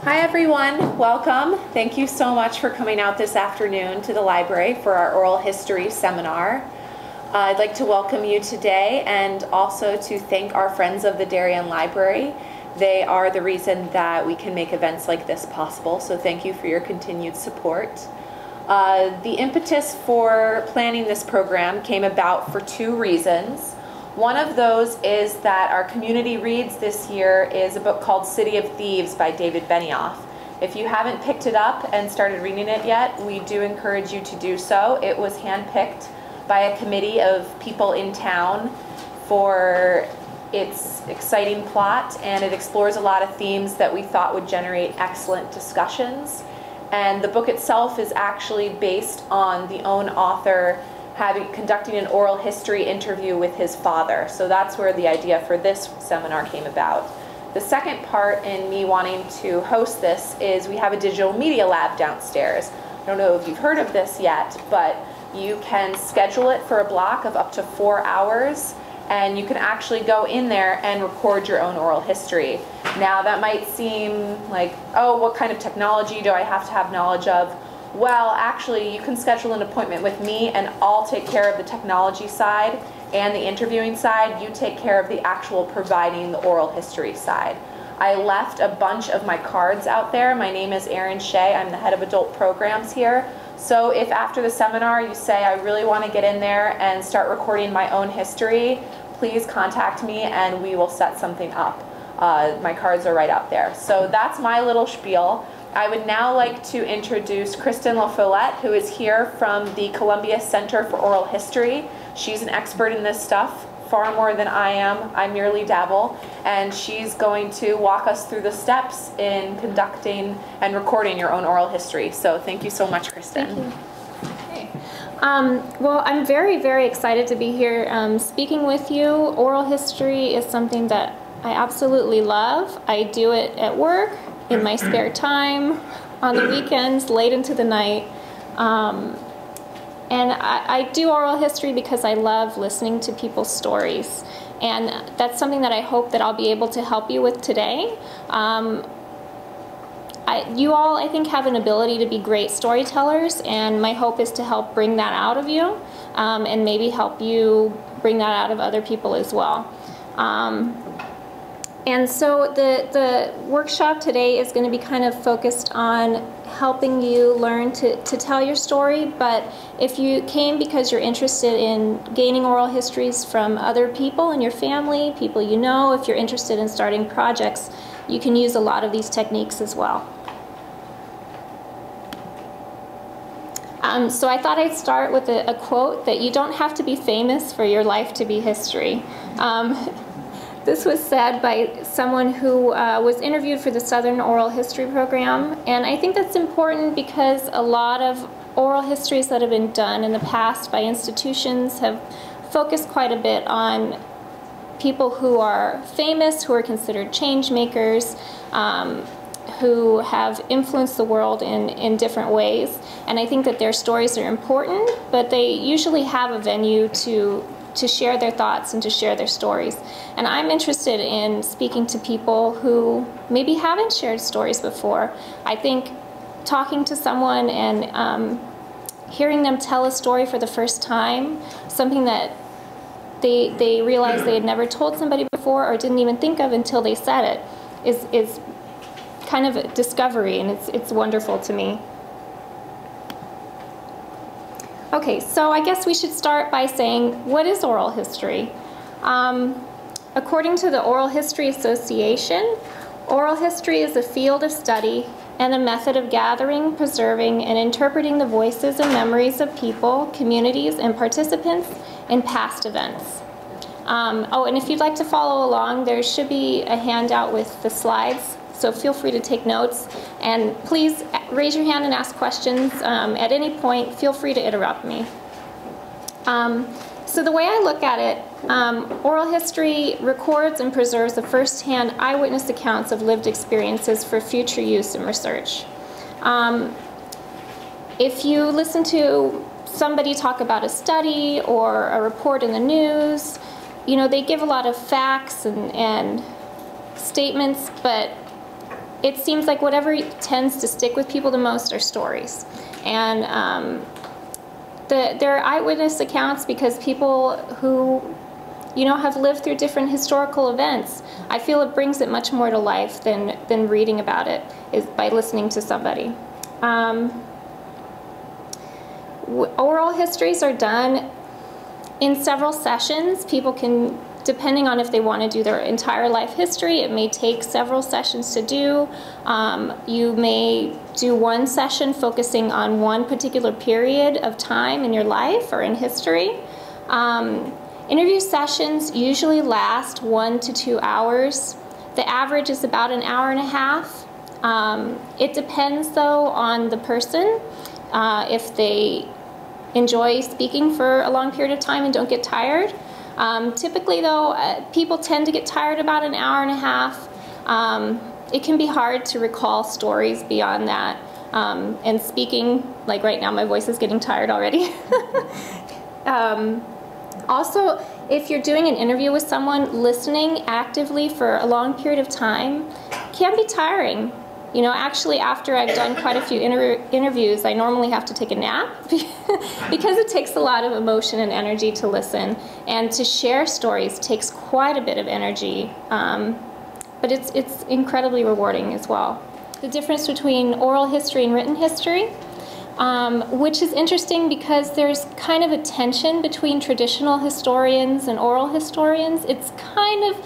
Hi everyone, welcome. Thank you so much for coming out this afternoon to the library for our oral history seminar. I'd like to welcome you today and also to thank our friends of the Darien Library. They are the reason that we can make events like this possible, so thank you for your continued support. The impetus for planning this program came about for two reasons. One of those is that our community reads this year is a book called City of Thieves by David Benioff. If you haven't picked it up and started reading it yet, we do encourage you to do so. It was handpicked by a committee of people in town for its exciting plot, and it explores a lot of themes that we thought would generate excellent discussions. And the book itself is actually based on the own author conducting an oral history interview with his father. So that's where the idea for this seminar came about. The second part in me wanting to host this is we have a digital media lab downstairs. I don't know if you've heard of this yet, but you can schedule it for a block of up to 4 hours, and you can actually go in there and record your own oral history. Now that might seem like, oh, what kind of technology do I have to have knowledge of? Well, actually, you can schedule an appointment with me and I'll take care of the technology side and the interviewing side. You take care of the actual providing the oral history side. I left a bunch of my cards out there. My name is Erin Shea. I'm the head of adult programs here. So if after the seminar you say, I really want to get in there and start recording my own history, please contact me and we will set something up. My cards are right out there. So that's my little spiel. I would now like to introduce Kristen La Follette, who is here from the Columbia Center for Oral History. She's an expert in this stuff, far more than I am. I merely dabble, and she's going to walk us through the steps in conducting and recording your own oral history. So thank you so much, Kristen. Thank you. Okay. Well, I'm very, very excited to be here speaking with you. Oral history is something that I absolutely love. I do it at work, in my spare time, on the weekends, late into the night. And I do oral history because I love listening to people's stories. And that's something that I hope that I'll be able to help you with today. You all, I think, have an ability to be great storytellers, and my hope is to help bring that out of you, and maybe help you bring that out of other people as well. And so the workshop today is going to be kind of focused on helping you learn to tell your story, but if you came because you're interested in gaining oral histories from other people in your family, people you know, if you're interested in starting projects, you can use a lot of these techniques as well. So I thought I'd start with a quote that you don't have to be famous for your life to be history. This was said by someone who was interviewed for the Southern Oral History Program, and I think that's important because a lot of oral histories that have been done in the past by institutions have focused quite a bit on people who are famous, who are considered change makers, who have influenced the world in different ways. And I think that their stories are important, but they usually have a venue to share their thoughts and to share their stories. And I'm interested in speaking to people who maybe haven't shared stories before. I think talking to someone and hearing them tell a story for the first time, something that they realized they had never told somebody before or didn't even think of until they said it, is kind of a discovery, and it's wonderful to me. Okay, so I guess we should start by saying, what is oral history? According to the Oral History Association, oral history is a field of study and a method of gathering, preserving, and interpreting the voices and memories of people, communities, and participants in past events. Oh, and if you'd like to follow along, there should be a handout with the slides. So feel free to take notes, and please raise your hand and ask questions. At any point, feel free to interrupt me. So the way I look at it, oral history records and preserves the first-hand eyewitness accounts of lived experiences for future use in research. If you listen to somebody talk about a study or a report in the news, you know, they give a lot of facts and statements, but it seems like whatever tends to stick with people the most are stories. And there are eyewitness accounts because people who, you know, have lived through different historical events. I feel it brings it much more to life than reading about it, is by listening to somebody. Oral histories are done in several sessions. People can, depending on if they want to do their entire life history, it may take several sessions to do. You may do one session focusing on one particular period of time in your life or in history. Interview sessions usually last 1 to 2 hours. The average is about an hour and a half. It depends, though, on the person. If they enjoy speaking for a long period of time and don't get tired. Typically, though, people tend to get tired about an hour and a half. It can be hard to recall stories beyond that. And speaking, like right now, my voice is getting tired already. Also, if you're doing an interview with someone, listening actively for a long period of time can be tiring. You know, actually, after I've done quite a few interviews, I normally have to take a nap because it takes a lot of emotion and energy to listen. And to share stories takes quite a bit of energy, but it's incredibly rewarding as well. The difference between oral history and written history, which is interesting because there's kind of a tension between traditional historians and oral historians. It's kind of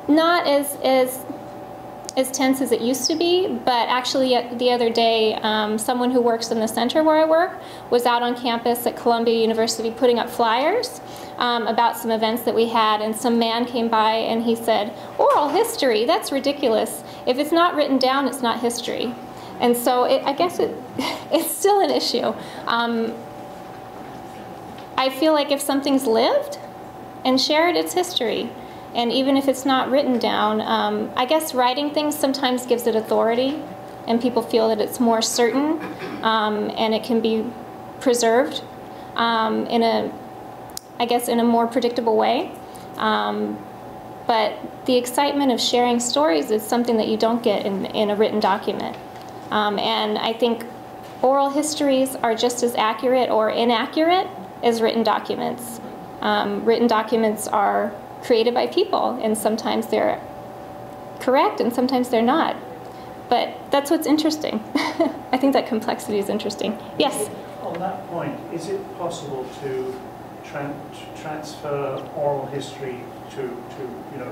not as tense as it used to be, but actually the other day, someone who works in the center where I work was out on campus at Columbia University putting up flyers about some events that we had, and some man came by and he said, "Oral history, that's ridiculous. If it's not written down, it's not history." And so I guess it's still an issue. I feel like if something's lived and shared, it's history. And even if it's not written down, I guess writing things sometimes gives it authority, and people feel that it's more certain, and it can be preserved in a more predictable way. But the excitement of sharing stories is something that you don't get in a written document. And I think oral histories are just as accurate or inaccurate as written documents. Written documents are created by people, and sometimes they're correct and sometimes they're not. But that's what's interesting. I think that complexity is interesting. Yes? On that point, is it possible to transfer oral history to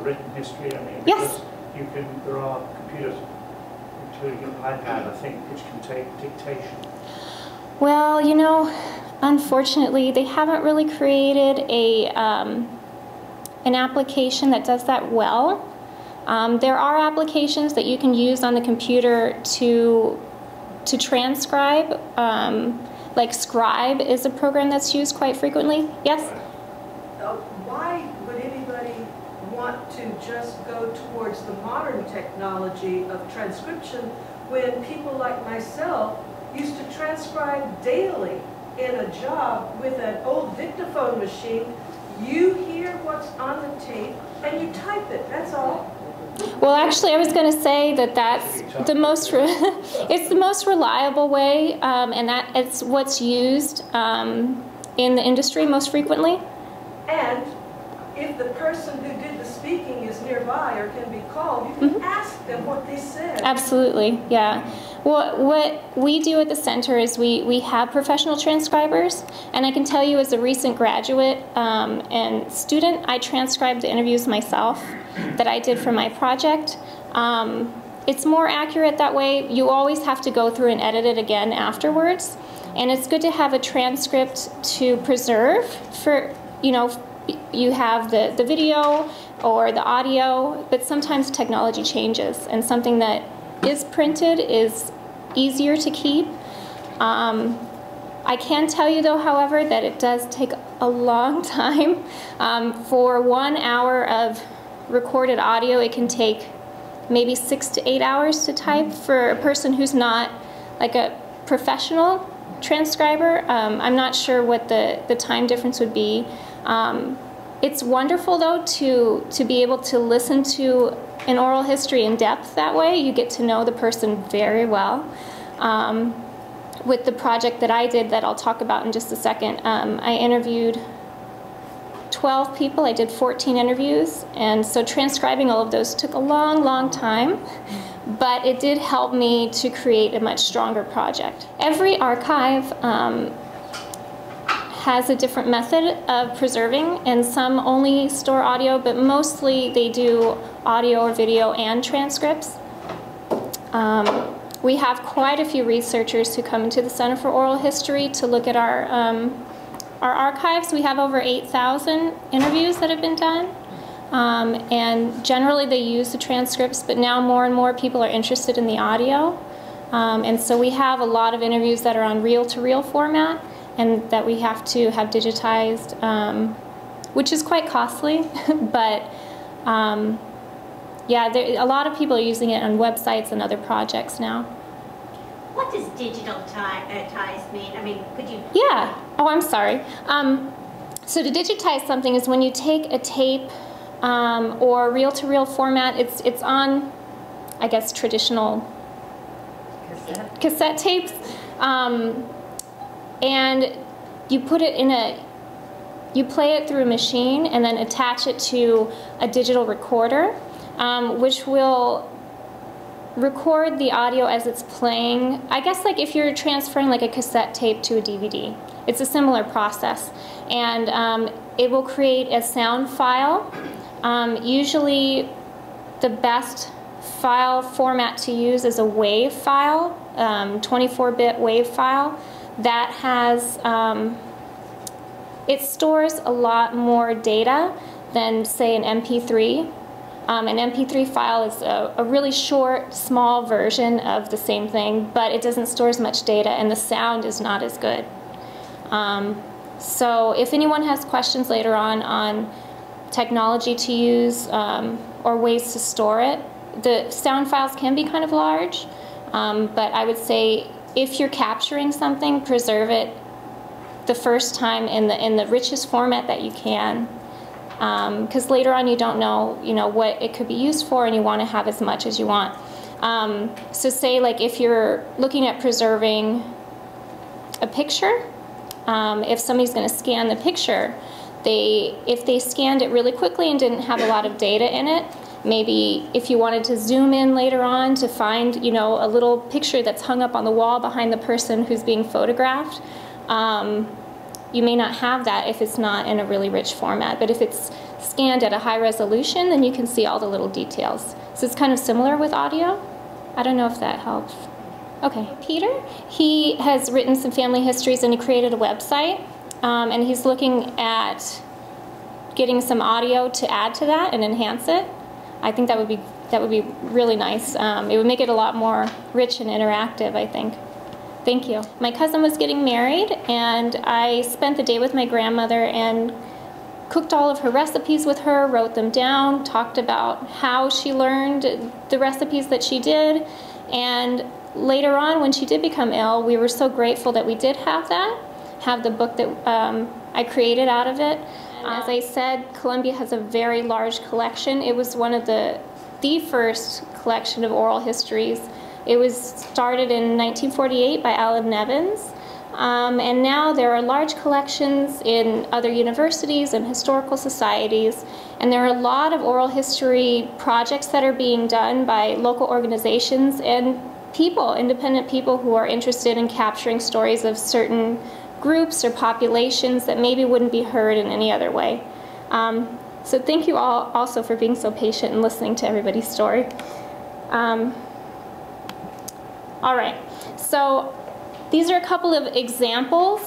written history? I mean, because yes. There are computers, including an iPad, I think, which can take dictation. Well, you know, unfortunately, they haven't really created an application that does that well. There are applications that you can use on the computer to transcribe. Like Scribe is a program that's used quite frequently. Yes? Why would anybody want to just go towards the modern technology of transcription when people like myself used to transcribe daily in a job with an old dictaphone machine? You hear what's on the tape and you type it, that's all. Well, actually, I was going to say that that's the most, it's the most reliable way, and that it's what's used in the industry most frequently. And if the person who did the speaking is nearby or can be called, you can ask them what they said. Absolutely, yeah. Well, what we do at the center is we have professional transcribers, and I can tell you as a recent graduate and student, I transcribed the interviews myself that I did for my project. It's more accurate that way. You always have to go through and edit it again afterwards, and it's good to have a transcript to preserve for, you know, you have the video or the audio, but sometimes technology changes, and something that is printed is easier to keep. I can tell you, though, however, that it does take a long time. For 1 hour of recorded audio, it can take maybe 6 to 8 hours to type for a person who's not like a professional transcriber. I'm not sure what the time difference would be. It's wonderful, though, to be able to listen to an oral history in depth that way. You get to know the person very well. With the project that I did that I'll talk about in just a second, I interviewed 12 people. I did 14 interviews, and so transcribing all of those took a long, long time, but it did help me to create a much stronger project. Every archive has a different method of preserving, and some only store audio, but mostly they do audio or video and transcripts. We have quite a few researchers who come into the Center for Oral History to look at our archives. We have over 8,000 interviews that have been done, and generally they use the transcripts, but now more and more people are interested in the audio. And so we have a lot of interviews that are on reel-to-reel format and that we have to have digitized, which is quite costly, but yeah, a lot of people are using it on websites and other projects now. What does digitized mean? I mean, could you? Yeah. Oh, I'm sorry. So to digitize something is when you take a tape or reel-to-reel format. It's on, I guess, traditional cassette tapes, and you put it in you play it through a machine and then attach it to a digital recorder, which will record the audio as it's playing. I guess like if you're transferring like a cassette tape to a DVD, it's a similar process. And it will create a sound file. Usually the best file format to use is a WAV file, 24-bit WAV file that has, it stores a lot more data than say an MP3. An MP3 file is a really short, small version of the same thing, but it doesn't store as much data and the sound is not as good. So if anyone has questions later on technology to use or ways to store it, the sound files can be kind of large, but I would say if you're capturing something, preserve it the first time in the richest format that you can. Because later on you don't know, what it could be used for, and you want to have as much as you want. So say like if you're looking at preserving a picture, if somebody's going to scan the picture, if they scanned it really quickly and didn't have a lot of data in it, maybe if you wanted to zoom in later on to find, a little picture that's hung up on the wall behind the person who's being photographed, you may not have that if it's not in a really rich format. But if it's scanned at a high resolution, then you can see all the little details. So it's kind of similar with audio. I don't know if that helps. Okay, Peter, he has written some family histories and he created a website. And he's looking at getting some audio to add to that and enhance it. I think that would be really nice. It would make it a lot more rich and interactive, I think. Thank you. My cousin was getting married, and I spent the day with my grandmother and cooked all of her recipes with her, wrote them down, talked about how she learned the recipes that she did, and later on when she did become ill, we were so grateful that we did have the book that I created out of it. As I said, Columbia has a very large collection. It was one of the first collection of oral histories. It was started in 1948 by Alan Nevins, and now there are large collections in other universities and historical societies, and there are a lot of oral history projects that are being done by local organizations and people, independent people who are interested in capturing stories of certain groups or populations that maybe wouldn't be heard in any other way. So thank you all also for being so patient and listening to everybody's story. All right, so these are a couple of examples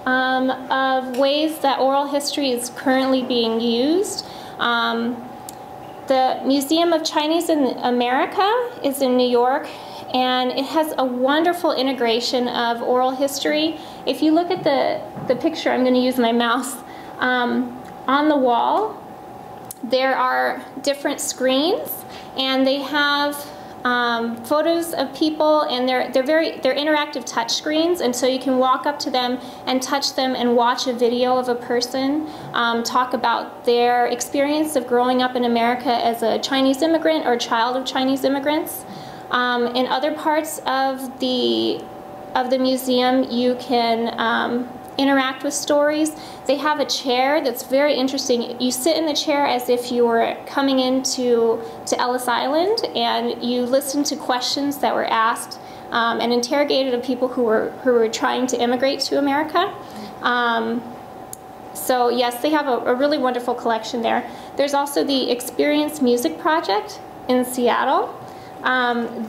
of ways that oral history is currently being used. The Museum of Chinese in America is in New York, and it has a wonderful integration of oral history. If you look at the picture, I'm going to use my mouse, on the wall, there are different screens, and they have photos of people, and they're interactive touch screens, and so you can walk up to them and touch them and watch a video of a person talk about their experience of growing up in America as a Chinese immigrant or a child of Chinese immigrants. In other parts of the museum, you can interact with stories. They have a chair that's very interesting. You sit in the chair as if you were coming into Ellis Island, and you listen to questions that were asked and interrogated of people who were trying to immigrate to America. So yes, they have a really wonderful collection there. There's also the Experience Music Project in Seattle.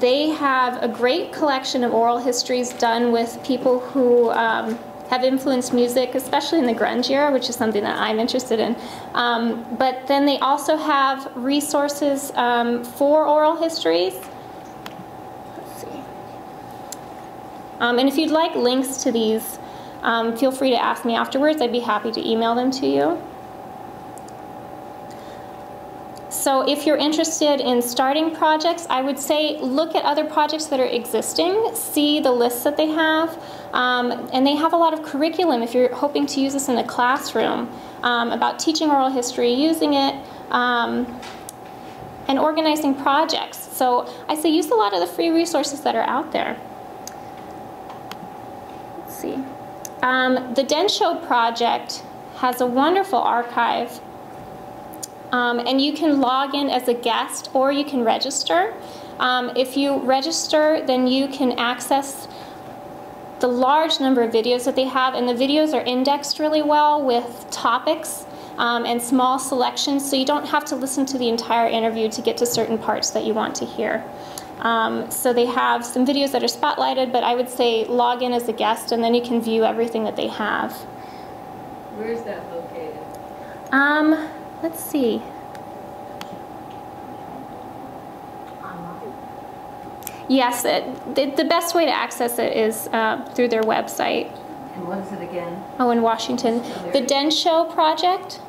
They have a great collection of oral histories done with people who have influenced music, especially in the grunge era, which is something that I'm interested in. But then they also have resources for oral histories. Let's see. And if you'd like links to these, feel free to ask me afterwards. I'd be happy to email them to you. So if you're interested in starting projects, I would say look at other projects that are existing, see the lists that they have, and they have a lot of curriculum if you're hoping to use this in the classroom about teaching oral history, using it, and organizing projects. So I say use a lot of the free resources that are out there. Let's see. The Densho project has a wonderful archive. And you can log in as a guest, or you can register. If you register, then you can access the large number of videos that they have, and the videos are indexed really well with topics and small selections, so you don't have to listen to the entire interview to get to certain parts that you want to hear. So they have some videos that are spotlighted, but I would say log in as a guest, and then you can view everything that they have. Where is that located? Let's see. Yes, the best way to access it is through their website. And what is it again? Oh, in Washington. The Densho Project.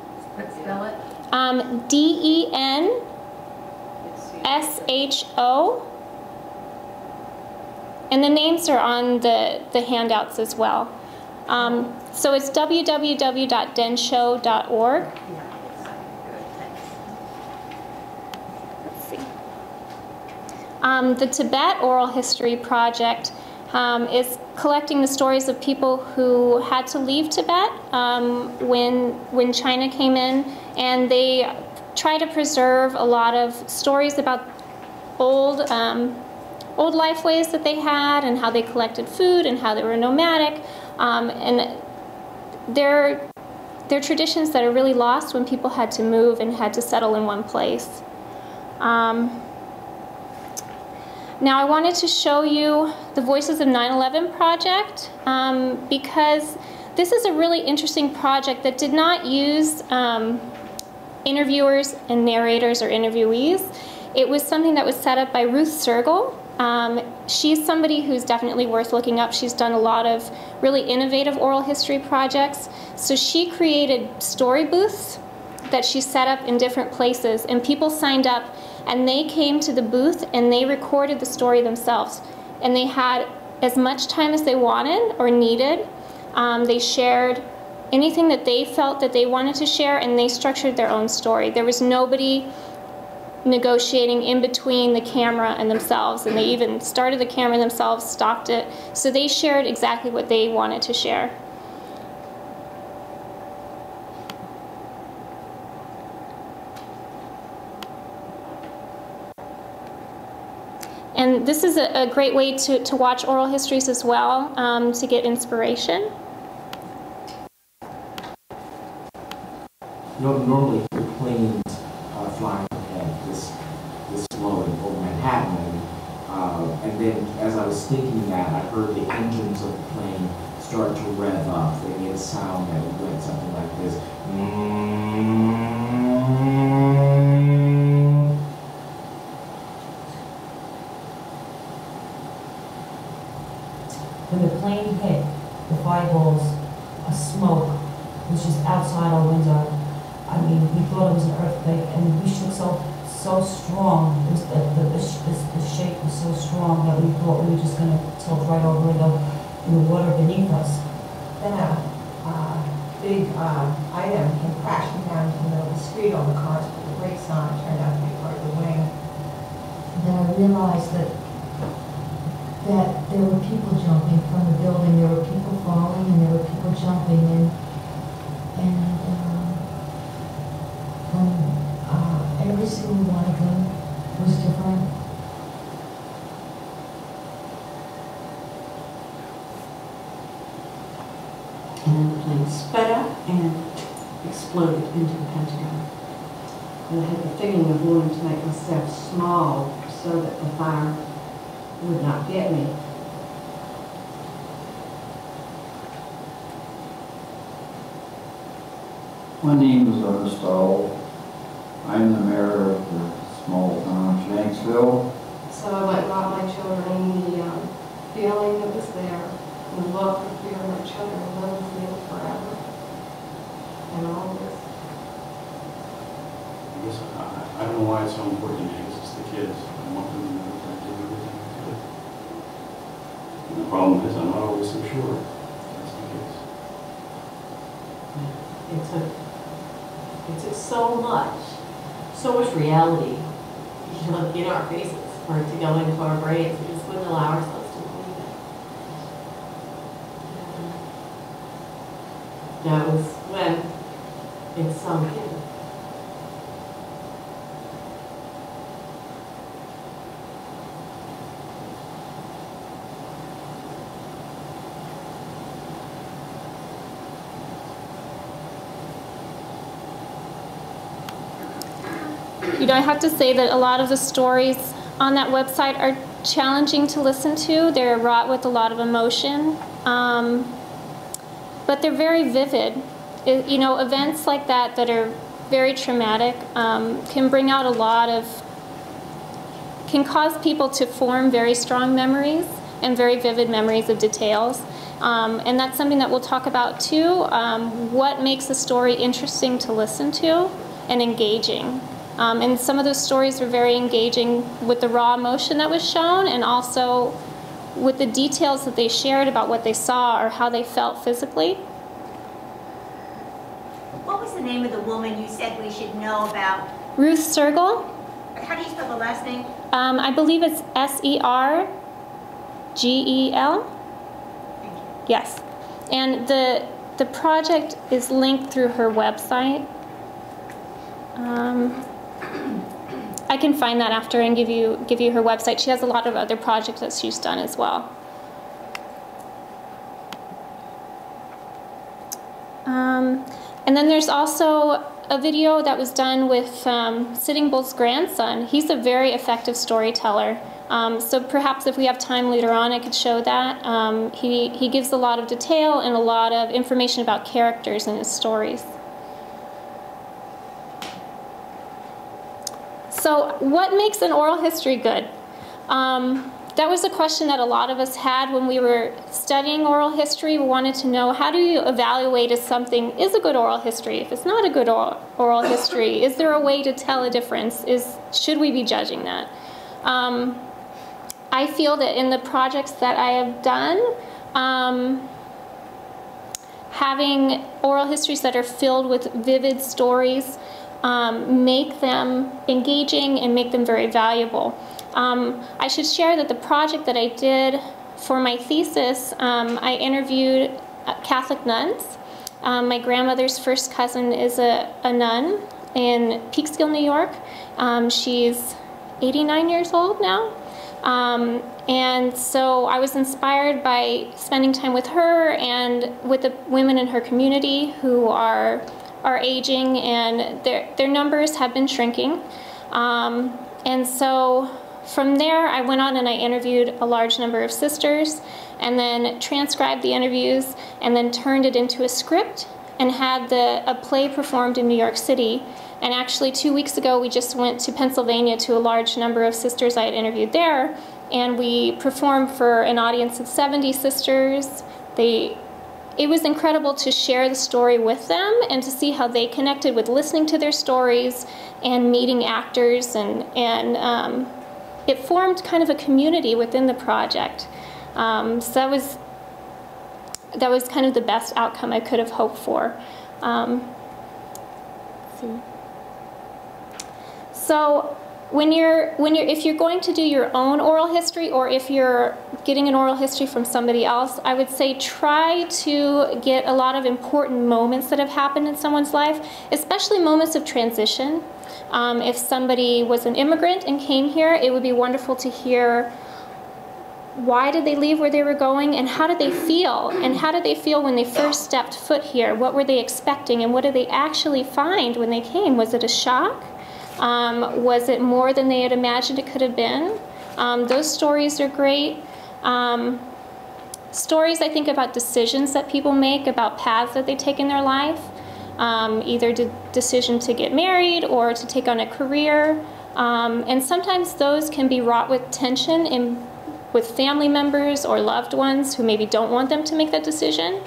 Spell it. D-E-N-S-H-O. And the names are on the handouts as well. So it's www.densho.org. The Tibet Oral History Project is collecting the stories of people who had to leave Tibet when China came in, and they try to preserve a lot of stories about old life ways that they had, and how they collected food, and how they were nomadic, and they're traditions that are really lost when people had to move and had to settle in one place. Now I wanted to show you the Voices of 9/11 project because this is a really interesting project that did not use interviewers and narrators or interviewees. It was something that was set up by Ruth Circle. She's somebody who's definitely worth looking up. She's done a lot of really innovative oral history projects. So she created story booths that she set up in different places, and people signed up and they came to the booth and they recorded the story themselves, and they had as much time as they wanted or needed. They shared anything that they felt that they wanted to share, and they structured their own story. There was nobody negotiating in between the camera and themselves, and they even started the camera themselves, stopped it, so they shared exactly what they wanted to share. And this is a great way to watch oral histories as well, to get inspiration. Normally the planes flying ahead this slow over Manhattan, and then as I was thinking that, I heard the engines of the plane start to rev up. They made a sound that went something like this. When the plane hit, the fireballs of smoke was just outside our window. I mean, we thought it was an earthquake, and we shook so so strong. It was the shape was so strong that we thought we were just going to tilt right over in the water beneath us. Then a big item came crashing down into the middle of the street. All the cars put the brakes on. It turned out to be part of the wing. And then I realized that there were people jumping from the building. There were people falling, and there were people jumping, and every single one of them was different. And then the plane sped up and exploded into the Pentagon. And I had the feeling of wanting to make myself small so that the fire would not get me. My name is Ernest Dahl. I'm the mayor of the small town of Shanksville. So I went and brought my children the feeling that was there, and the love for fear my children will live with me forever. And all this. I guess I don't know why it's so important to me. I guess it's the kids. I want them to know that I do everything I could. And the problem is I'm not always so sure that's the case. It took so much reality, in our faces for it to go into our brains. We just wouldn't allow ourselves to believe it. That was when it sunk in. You know, I have to say that a lot of the stories on that website are challenging to listen to. They're wrought with a lot of emotion, but they're very vivid. You know, events like that are very traumatic can bring out can cause people to form very strong memories and very vivid memories of details. And that's something that we'll talk about too, what makes a story interesting to listen to and engaging. And some of those stories were very engaging with the raw emotion that was shown, and also with the details that they shared about what they saw or how they felt physically. What was the name of the woman you said we should know about? Ruth Circle. How do you spell the last name? I believe it's Sergel. Yes. And the project is linked through her website. I can find that after and give you her website. She has a lot of other projects that she's done as well. And then there's also a video that was done with Sitting Bull's grandson. He's a very effective storyteller. So perhaps if we have time later on, I could show that. He gives a lot of detail and a lot of information about characters in his stories. So what makes an oral history good? That was a question that a lot of us had when we were studying oral history. We wanted to know, how do you evaluate if something is a good oral history? If it's not a good oral history, is there a way to tell a difference? Should we be judging that? I feel that in the projects that I have done, having oral histories that are filled with vivid stories make them engaging and make them very valuable. I should share that the project that I did for my thesis, I interviewed Catholic nuns. My grandmother's first cousin is a nun in Peekskill, New York. She's 89 years old now. And so I was inspired by spending time with her and with the women in her community who are aging, and their numbers have been shrinking. And so from there, I went on and I interviewed a large number of sisters, and then transcribed the interviews, and then turned it into a script, and had a play performed in New York City. And actually 2 weeks ago, we just went to Pennsylvania to a large number of sisters I had interviewed there, and we performed for an audience of 70 sisters. They it was incredible to share the story with them and to see how they connected with listening to their stories and meeting actors, and it formed kind of a community within the project. So that was kind of the best outcome I could have hoped for. Let's see. So if you're going to do your own oral history, or if you're getting an oral history from somebody else, I would say try to get a lot of important moments that have happened in someone's life, especially moments of transition. If somebody was an immigrant and came here, it would be wonderful to hear why did they leave where they were going, and how did they feel? And how did they feel when they first stepped foot here? What were they expecting, and what did they actually find when they came? Was it a shock? Was it more than they had imagined it could have been? Those stories are great. Stories, I think, about decisions that people make, about paths that they take in their life, either the decision to get married or to take on a career. And sometimes those can be wrought with tension with family members or loved ones who maybe don't want them to make that decision.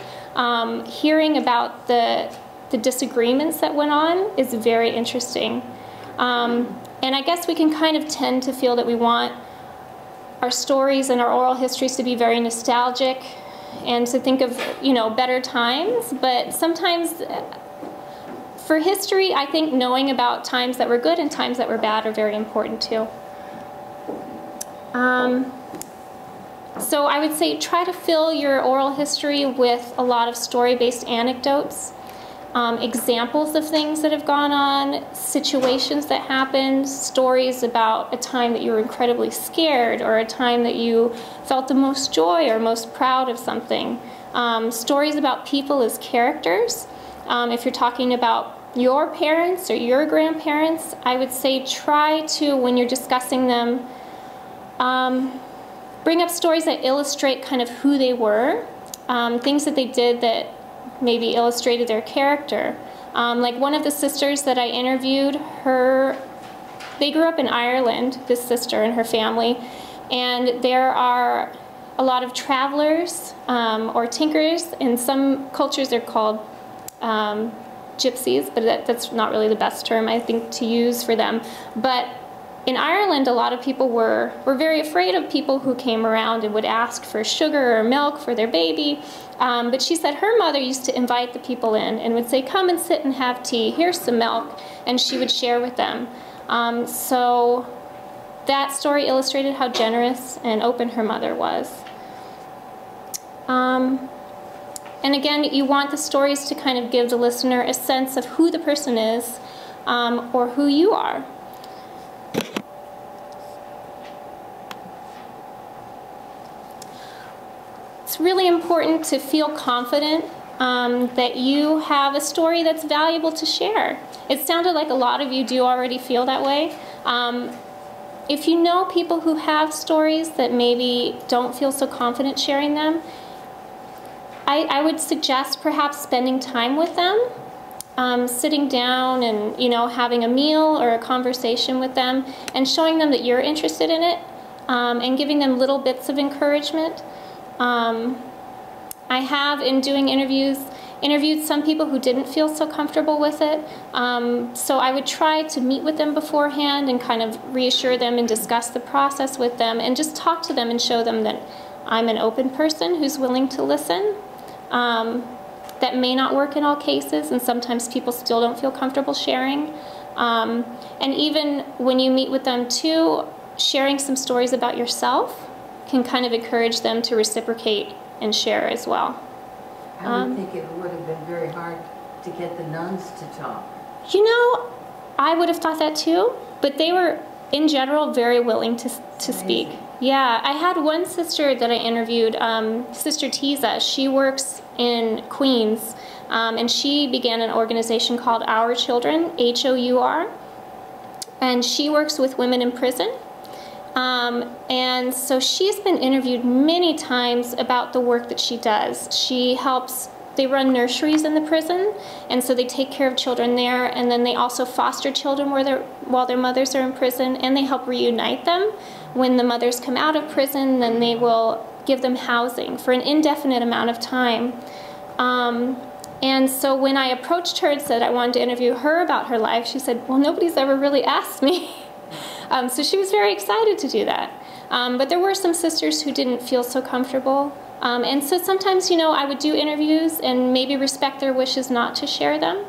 Hearing about the disagreements that went on is very interesting. And I guess we can kind of tend to feel that we want our stories and our oral histories to be very nostalgic and to think of, better times. But sometimes for history, I think knowing about times that were good and times that were bad are very important too. So I would say try to fill your oral history with a lot of story-based anecdotes. Examples of things that have gone on, situations that happened, stories about a time that you were incredibly scared, or a time that you felt the most joy or most proud of something. Stories about people as characters. If you're talking about your parents or your grandparents, I would say try to, when you're discussing them, bring up stories that illustrate kind of who they were, things that they did that maybe illustrated their character. Like one of the sisters that I interviewed, they grew up in Ireland, this sister and her family, and there are a lot of travelers or tinkers. In some cultures they're called gypsies, but that's not really the best term, I think, to use for them. But in Ireland, a lot of people were very afraid of people who came around and would ask for sugar or milk for their baby. But she said her mother used to invite the people in and would say, come and sit and have tea, here's some milk, and she would share with them. So that story illustrated how generous and open her mother was. And again, you want the stories to kind of give the listener a sense of who the person is or who you are. It's really important to feel confident that you have a story that's valuable to share. It sounded like a lot of you do already feel that way. If you know people who have stories that maybe don't feel so confident sharing them, I would suggest perhaps spending time with them, sitting down and having a meal or a conversation with them and showing them that you're interested in it, and giving them little bits of encouragement. I have, in doing interviews, interviewed some people who didn't feel so comfortable with it. So I would try to meet with them beforehand and kind of reassure them and discuss the process with them and just talk to them and show them that I'm an open person who's willing to listen. That may not work in all cases, and sometimes people still don't feel comfortable sharing. And even when you meet with them too, sharing some stories about yourself can kind of encourage them to reciprocate and share as well. I would think it would have been very hard to get the nuns to talk. I would have thought that too, but they were, in general, very willing to speak. Yeah, I had one sister that I interviewed, Sister Tiza. She works in Queens, and she began an organization called Our Children, H-O-U-R, and she works with women in prison. And so she's been interviewed many times about the work that she does. They run nurseries in the prison, and so they take care of children there, and then they also foster children while their mothers are in prison, and they help reunite them. When the mothers come out of prison, then they will give them housing for an indefinite amount of time. And so when I approached her and said I wanted to interview her about her life, she said, well, nobody's ever really asked me. So she was very excited to do that. But there were some sisters who didn't feel so comfortable. And so sometimes, you know, I would do interviews and maybe respect their wishes not to share them.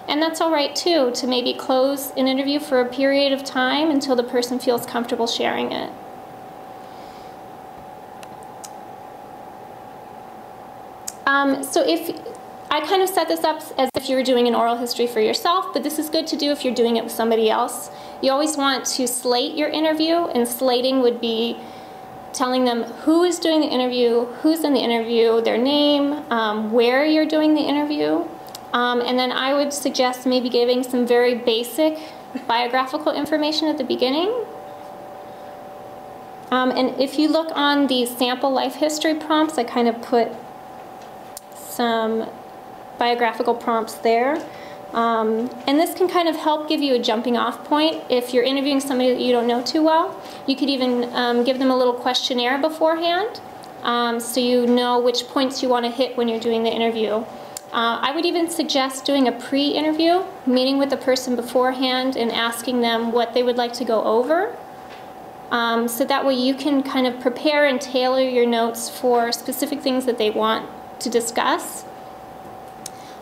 And that's all right, too, to maybe close an interview for a period of time until the person feels comfortable sharing it. So I kind of set this up as if you were doing an oral history for yourself, but this is good to do if you're doing it with somebody else. You always want to slate your interview, and slating would be telling them who is doing the interview, who's in the interview, their name, where you're doing the interview. And then I would suggest maybe giving some very basic biographical information at the beginning. And if you look on the sample life history prompts, I kind of put some biographical prompts there. And this can kind of help give you a jumping off point if you're interviewing somebody that you don't know too well. You could even give them a little questionnaire beforehand so you know which points you want to hit when you're doing the interview. I would even suggest doing a pre-interview, meeting with the person beforehand and asking them what they would like to go over. So that way you can kind of prepare and tailor your notes for specific things that they want to discuss.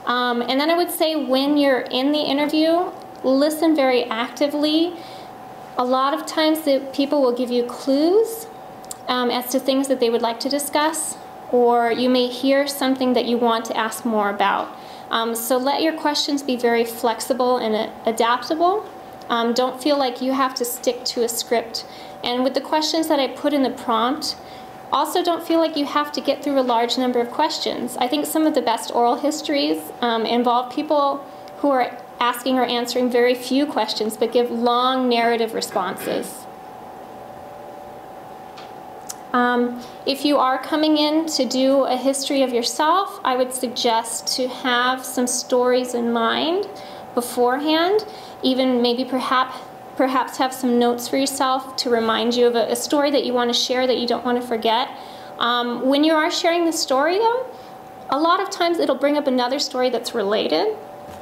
And then I would say when you're in the interview, listen very actively. A lot of times the people will give you clues as to things that they would like to discuss, or you may hear something that you want to ask more about. So let your questions be very flexible and adaptable. Don't feel like you have to stick to a script. And with the questions that I put in the prompt, also don't feel like you have to get through a large number of questions. I think some of the best oral histories involve people who are asking or answering very few questions but give long narrative responses. If you are coming in to do a history of yourself, I would suggest to have some stories in mind beforehand, even maybe perhaps have some notes for yourself to remind you of a story that you want to share that you don't want to forget. When you are sharing the story, though, a lot of times it'll bring up another story that's related,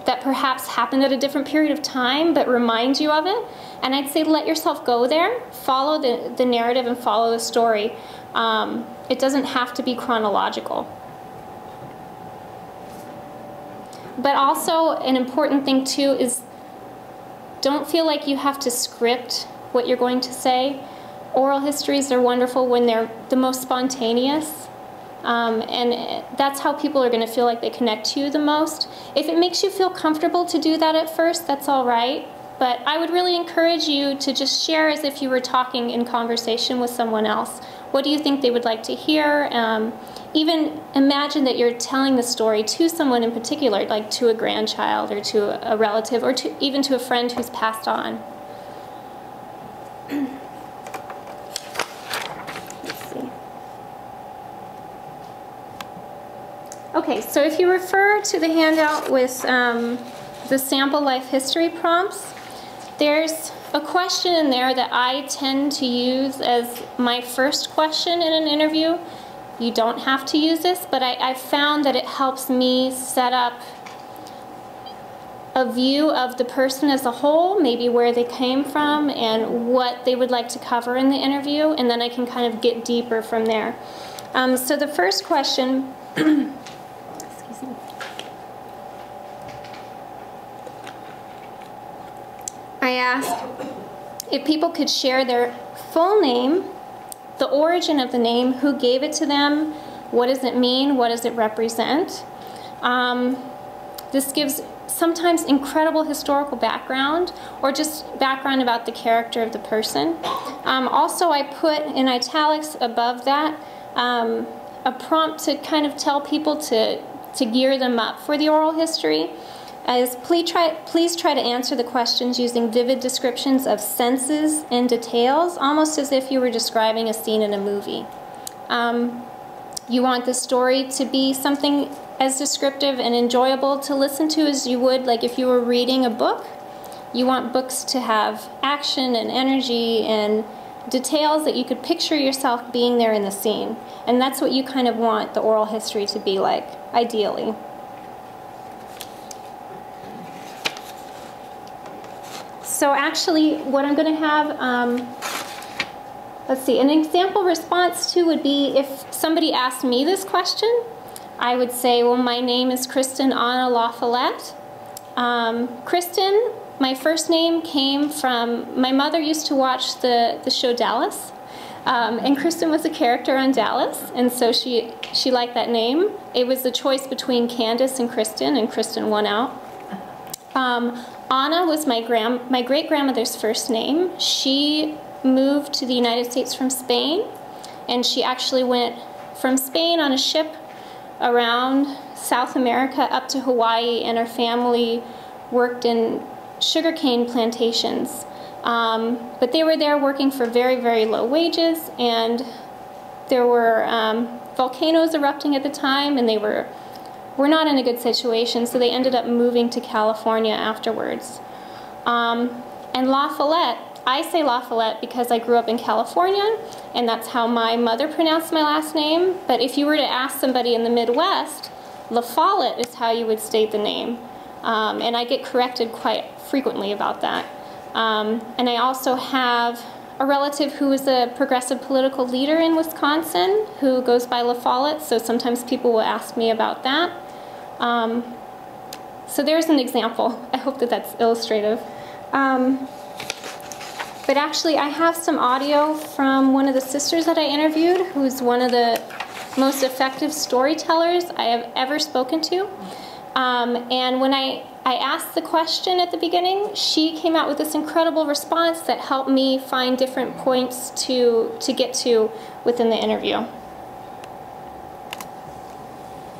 that perhaps happened at a different period of time, but remind you of it. And I'd say let yourself go there, follow the narrative and follow the story. It doesn't have to be chronological. But also an important thing too is don't feel like you have to script what you're going to say. Oral histories are wonderful when they're the most spontaneous. And that's how people are going to feel like they connect to you the most. If it makes you feel comfortable to do that at first, that's all right. But I would really encourage you to just share as if you were talking in conversation with someone else. What do you think they would like to hear? Even imagine that you're telling the story to someone in particular, like to a grandchild or to a relative or even to a friend who's passed on. Let's see. Okay, so if you refer to the handout with the sample life history prompts, there's a question in there that I tend to use as my first question in an interview. You don't have to use this, but I found that it helps me set up a view of the person as a whole, maybe where they came from and what they would like to cover in the interview, and then I can kind of get deeper from there. So the first question, excuse me. I asked if people could share their full name, the origin of the name, who gave it to them, what does it mean, what does it represent. This gives sometimes incredible historical background or just background about the character of the person. Also, I put in italics above that a prompt to kind of tell people to gear them up for the oral history. Is please try to answer the questions using vivid descriptions of senses and details, almost as if you were describing a scene in a movie. You want the story to be something as descriptive and enjoyable to listen to as you would like if you were reading a book. You want books to have action and energy and details that you could picture yourself being there in the scene. And that's what you kind of want the oral history to be like, ideally. So actually, what I'm going to have, let's see, an example response to would be if somebody asked me this question, I would say, well, my name is Kristen La Follette. Kristen, my first name came from, my mother used to watch the show Dallas, and Kristen was a character on Dallas, and so she liked that name. It was the choice between Candace and Kristen won out. Anna was my great-grandmother's first name. She moved to the United States from Spain, and she actually went from Spain on a ship around South America up to Hawaii, and her family worked in sugarcane plantations. But they were there working for very, very low wages, and there were volcanoes erupting at the time, and they were not in a good situation, so they ended up moving to California afterwards. And La Follette, I say La Follette because I grew up in California, and that's how my mother pronounced my last name. But if you were to ask somebody in the Midwest, La Follette is how you would state the name. And I get corrected quite frequently about that. And I also have a relative who is a progressive political leader in Wisconsin who goes by La Follette, so sometimes people will ask me about that. So there's an example. I hope that that's illustrative. But actually, I have some audio from one of the sisters that I interviewed, who's one of the most effective storytellers I have ever spoken to. And when I asked the question at the beginning, she came out with this incredible response that helped me find different points to get to within the interview.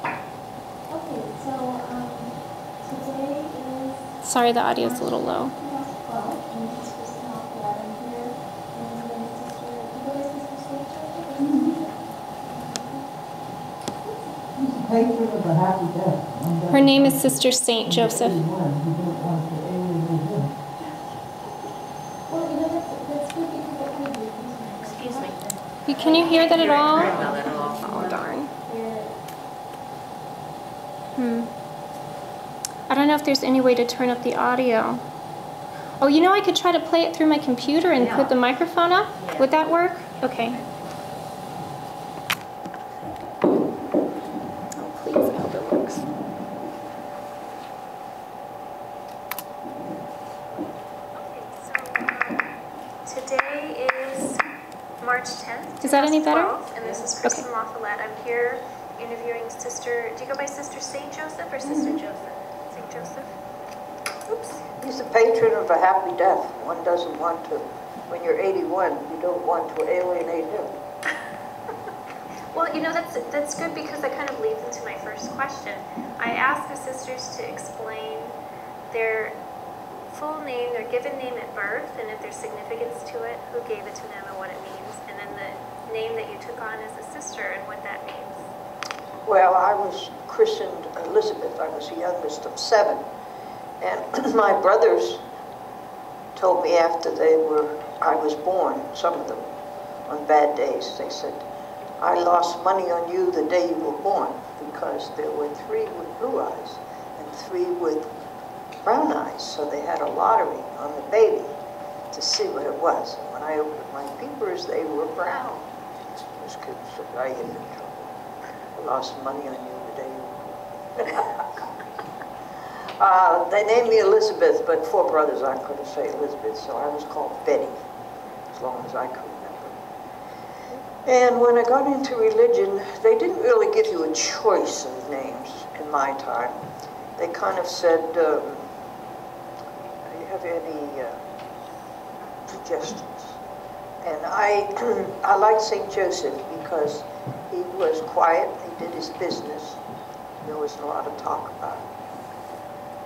Okay, so today is... Sorry, the audio's a little low. Her name is Sister Saint Joseph. Excuse me. Can you hear that at all? Oh, darn. I don't know if there's any way to turn up the audio. Oh, you know, I could try to play it through my computer and put the microphone up. Would that work? Okay. Is that any better? And this is Kristen La Follette. I'm here interviewing Sister, do you go by Sister Saint Joseph or Sister Joseph? Saint Joseph? Oops. He's the patron of a happy death. One doesn't want to, when you're 81, you don't want to alienate him. Well, you know, that's good because that kind of leads into my first question. I asked the sisters to explain their full name, their given name at birth, and if there's significance to it, who gave it to them and what it means, and then the name that you took on as a sister and what that means. Well, I was christened Elizabeth. I was the youngest of 7. And my brothers told me after I was born, some of them, on bad days, they said, I lost money on you the day you were born because there were 3 with blue eyes and 3 with brown eyes. So they had a lottery on the baby to see what it was. And when I opened my peepers, they were brown. Those kids said, I get in trouble. I lost money on you the day you were born. They named me Elizabeth, but 4 brothers I couldn't say Elizabeth, so I was called Betty, as long as I could remember. And when I got into religion, they didn't really give you a choice of names in my time. They kind of said, do you have any suggestions? And I liked St. Joseph because he was quiet, he did his business. There wasn't a lot of talk about it.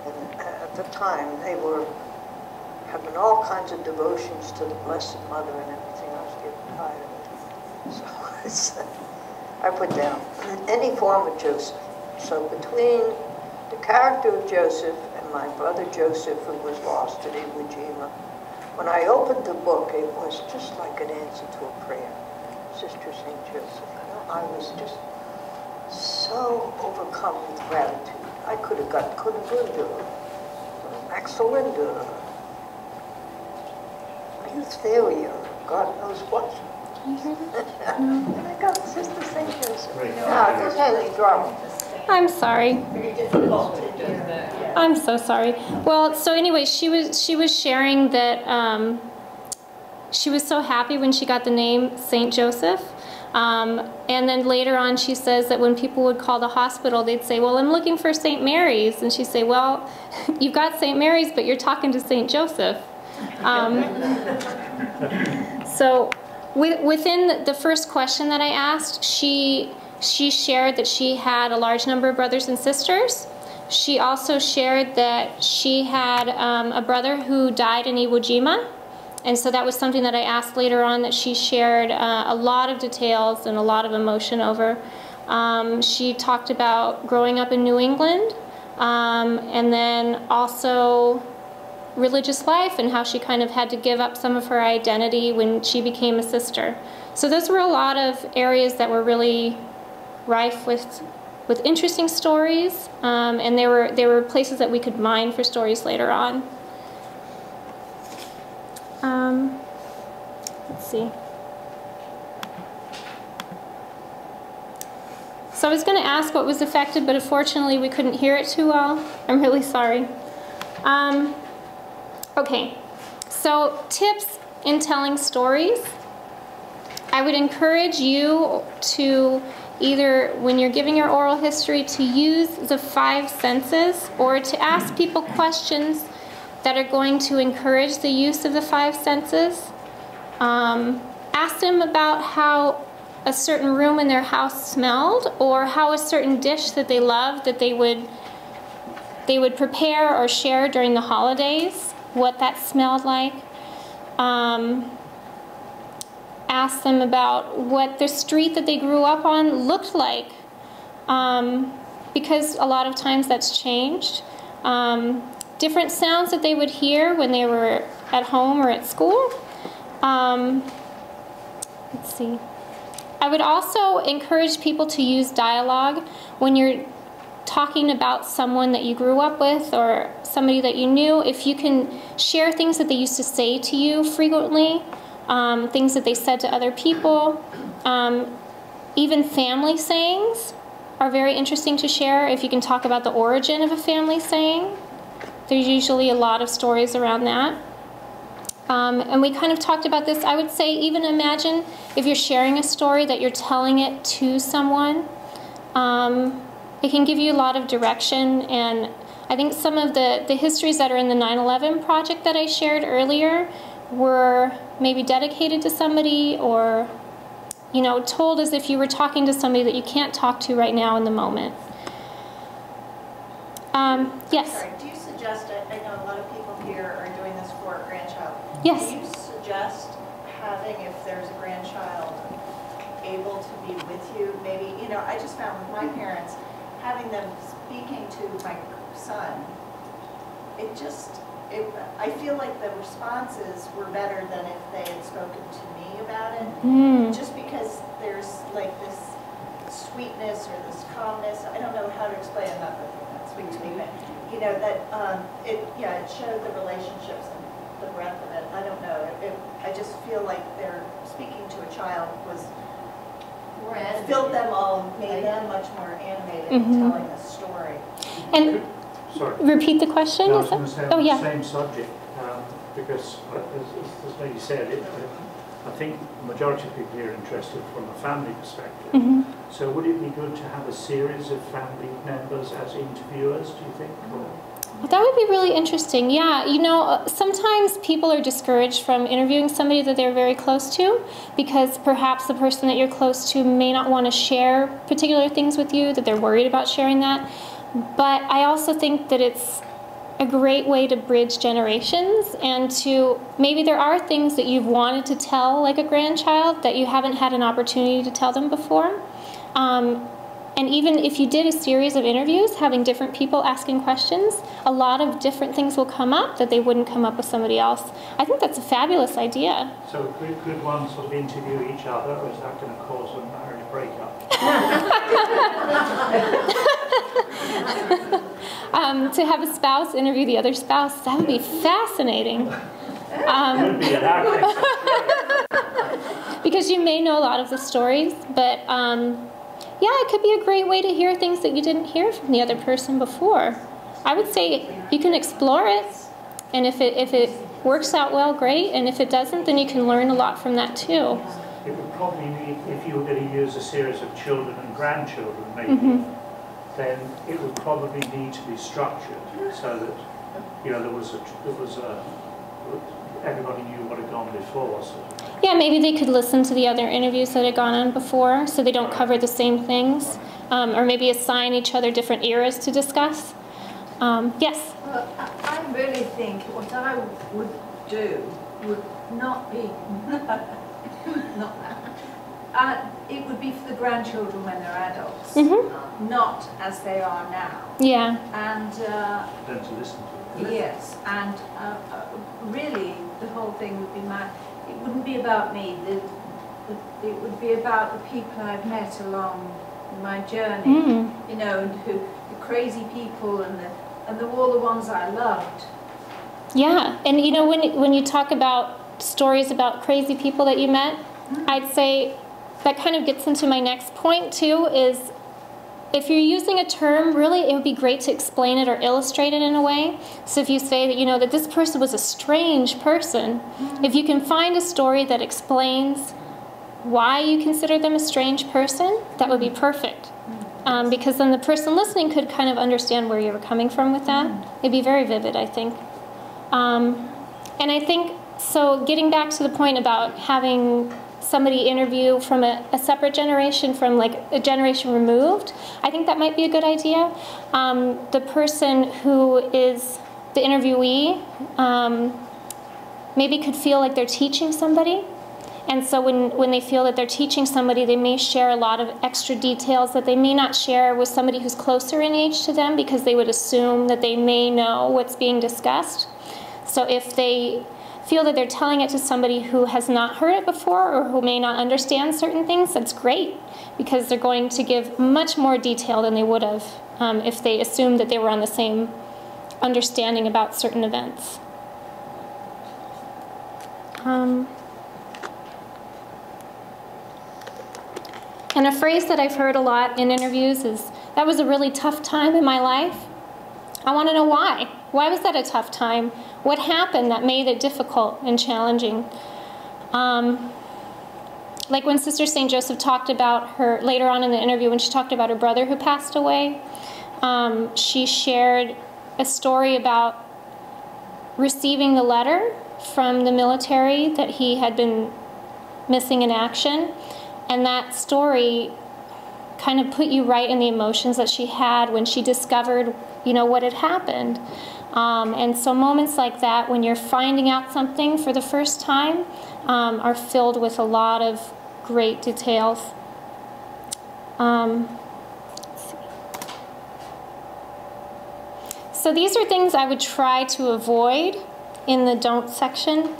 And at the time, they were having all kinds of devotions to the Blessed Mother and everything. I was getting tired of it. So I put down any form of Joseph. So between the character of Joseph and my brother Joseph, who was lost at Iwo Jima, When I opened the book, it was just like an answer to a prayer. Sister St. Joseph, I was just so overcome with gratitude. I could have got Kunigunda, Maxalinda, Eutheria, God knows what. And I got Sister St. Joseph. This has drama. I'm sorry. I'm so sorry. Well, so anyway, she was sharing that she was so happy when she got the name St. Joseph. And then later on she says that when people would call the hospital, they'd say, well, I'm looking for St. Mary's. And she'd say, well, you've got St. Mary's, but you're talking to St. Joseph. So within the first question that I asked, she shared that she had a large number of brothers and sisters. She also shared that she had a brother who died in Iwo Jima. And so that was something that I asked later on that she shared a lot of details and a lot of emotion over. She talked about growing up in New England, and then also religious life and how she kind of had to give up some of her identity when she became a sister. So those were a lot of areas that were really rife with interesting stories, and there were places that we could mine for stories later on. Let's see. So I was going to ask what was affected, but unfortunately we couldn't hear it too well. I'm really sorry. Okay, so tips in telling stories. I would encourage you to either, when you're giving your oral history, to use the 5 senses or to ask people questions that are going to encourage the use of the 5 senses. Ask them about how a certain room in their house smelled, or how a certain dish that they loved that they would prepare or share during the holidays, what that smelled like. Ask them about what the street that they grew up on looked like, because a lot of times that's changed. Different sounds that they would hear when they were at home or at school. Let's see. I would also encourage people to use dialogue when you're talking about someone that you grew up with or somebody that you knew. If you can share things that they used to say to you frequently, things that they said to other people, even family sayings are very interesting to share. If you can talk about the origin of a family saying, there's usually a lot of stories around that. And we kind of talked about this. I would say even imagine if you're sharing a story that you're telling it to someone. It can give you a lot of direction, and I think some of the histories that are in the 9/11 project that I shared earlier were maybe dedicated to somebody, or told as if you were talking to somebody that you can't talk to right now in the moment. Yes? Sorry, do you suggest, I know a lot of people here are doing this for a grandchild. Yes. Do you suggest having, if there's a grandchild, able to be with you? Maybe, I just found with my parents, having them speaking to my son, I feel like the responses were better than if they had spoken to me about it. Just because there's like this sweetness or this calmness. I don't know how to explain it, not that sweet to me, but it showed the relationships and the breadth of it. I don't know. I just feel like they're speaking to a child was filled them all, made them much more animated in telling the story. And repeat the question. No, I was going to say on yeah. the same subject, because as the lady said, I think the majority of people here are interested from a family perspective. So would it be good to have a series of family members as interviewers, do you think? That would be really interesting. Yeah, sometimes people are discouraged from interviewing somebody that they're very close to because perhaps the person that you're close to may not want to share particular things with you, that they're worried about sharing that. But I also think that it's a great way to bridge generations, and to maybe there are things that you've wanted to tell like a grandchild that you haven't had an opportunity to tell them before. And even if you did a series of interviews, having different people asking questions, a lot of different things will come up that they wouldn't come up with somebody else. I think that's a fabulous idea. So could one sort of interview each other, or is that going to cause a marriage breakup? To have a spouse interview the other spouse, that would be fascinating. Would be because you may know a lot of the stories, but yeah, it could be a great way to hear things that you didn't hear from the other person before. I would say you can explore it, and if it works out well, great, and if it doesn't, then you can learn a lot from that too. It would probably need, if you were going to use a series of children and grandchildren, maybe, then it would probably need to be structured so that, you know, there was a everybody knew what had gone before. So. Yeah, maybe they could listen to the other interviews that had gone on before, so they don't cover the same things, or maybe assign each other different eras to discuss. Yes. Well, I really think what I would do would not be not that. It would be for the grandchildren when they're adults, not as they are now. Yeah. And then to listen to them. yes, and really the whole thing would be it wouldn't be about me. It would be about the people I've met along my journey. You know, and the crazy people and all the ones I loved. Yeah, and you know, when you talk about stories about crazy people that you met, I'd say that kind of gets into my next point too, is if you're using a term, really it would be great to explain it or illustrate it in a way. So if you say that, you know, that this person was a strange person, if you can find a story that explains why you consider them a strange person, that would be perfect. Because then the person listening could kind of understand where you were coming from with that. It'd be very vivid, I think. And I think, so getting back to the point about having somebody interview from a separate generation, from like a generation removed, I think that might be a good idea. The person who is the interviewee maybe could feel like they're teaching somebody. And so when they feel that they're teaching somebody, they may share a lot of extra details that they may not share with somebody who's closer in age to them, because they would assume that they may know what's being discussed. So if they feel that they're telling it to somebody who has not heard it before or who may not understand certain things, that's great, because they're going to give much more detail than they would have if they assumed that they were on the same understanding about certain events. And a phrase that I've heard a lot in interviews is, that was a really tough time in my life. I want to know why. Why was that a tough time? What happened that made it difficult and challenging? Like when Sister St. Joseph talked about her, later on in the interview, when she talked about her brother who passed away, she shared a story about receiving the letter from the military that he had been missing in action. And that story kind of put you right in the emotions that she had when she discovered, you know, what had happened. And so moments like that, when you're finding out something for the first time, are filled with a lot of great details. Let's see. So these are things I would try to avoid in the don't section.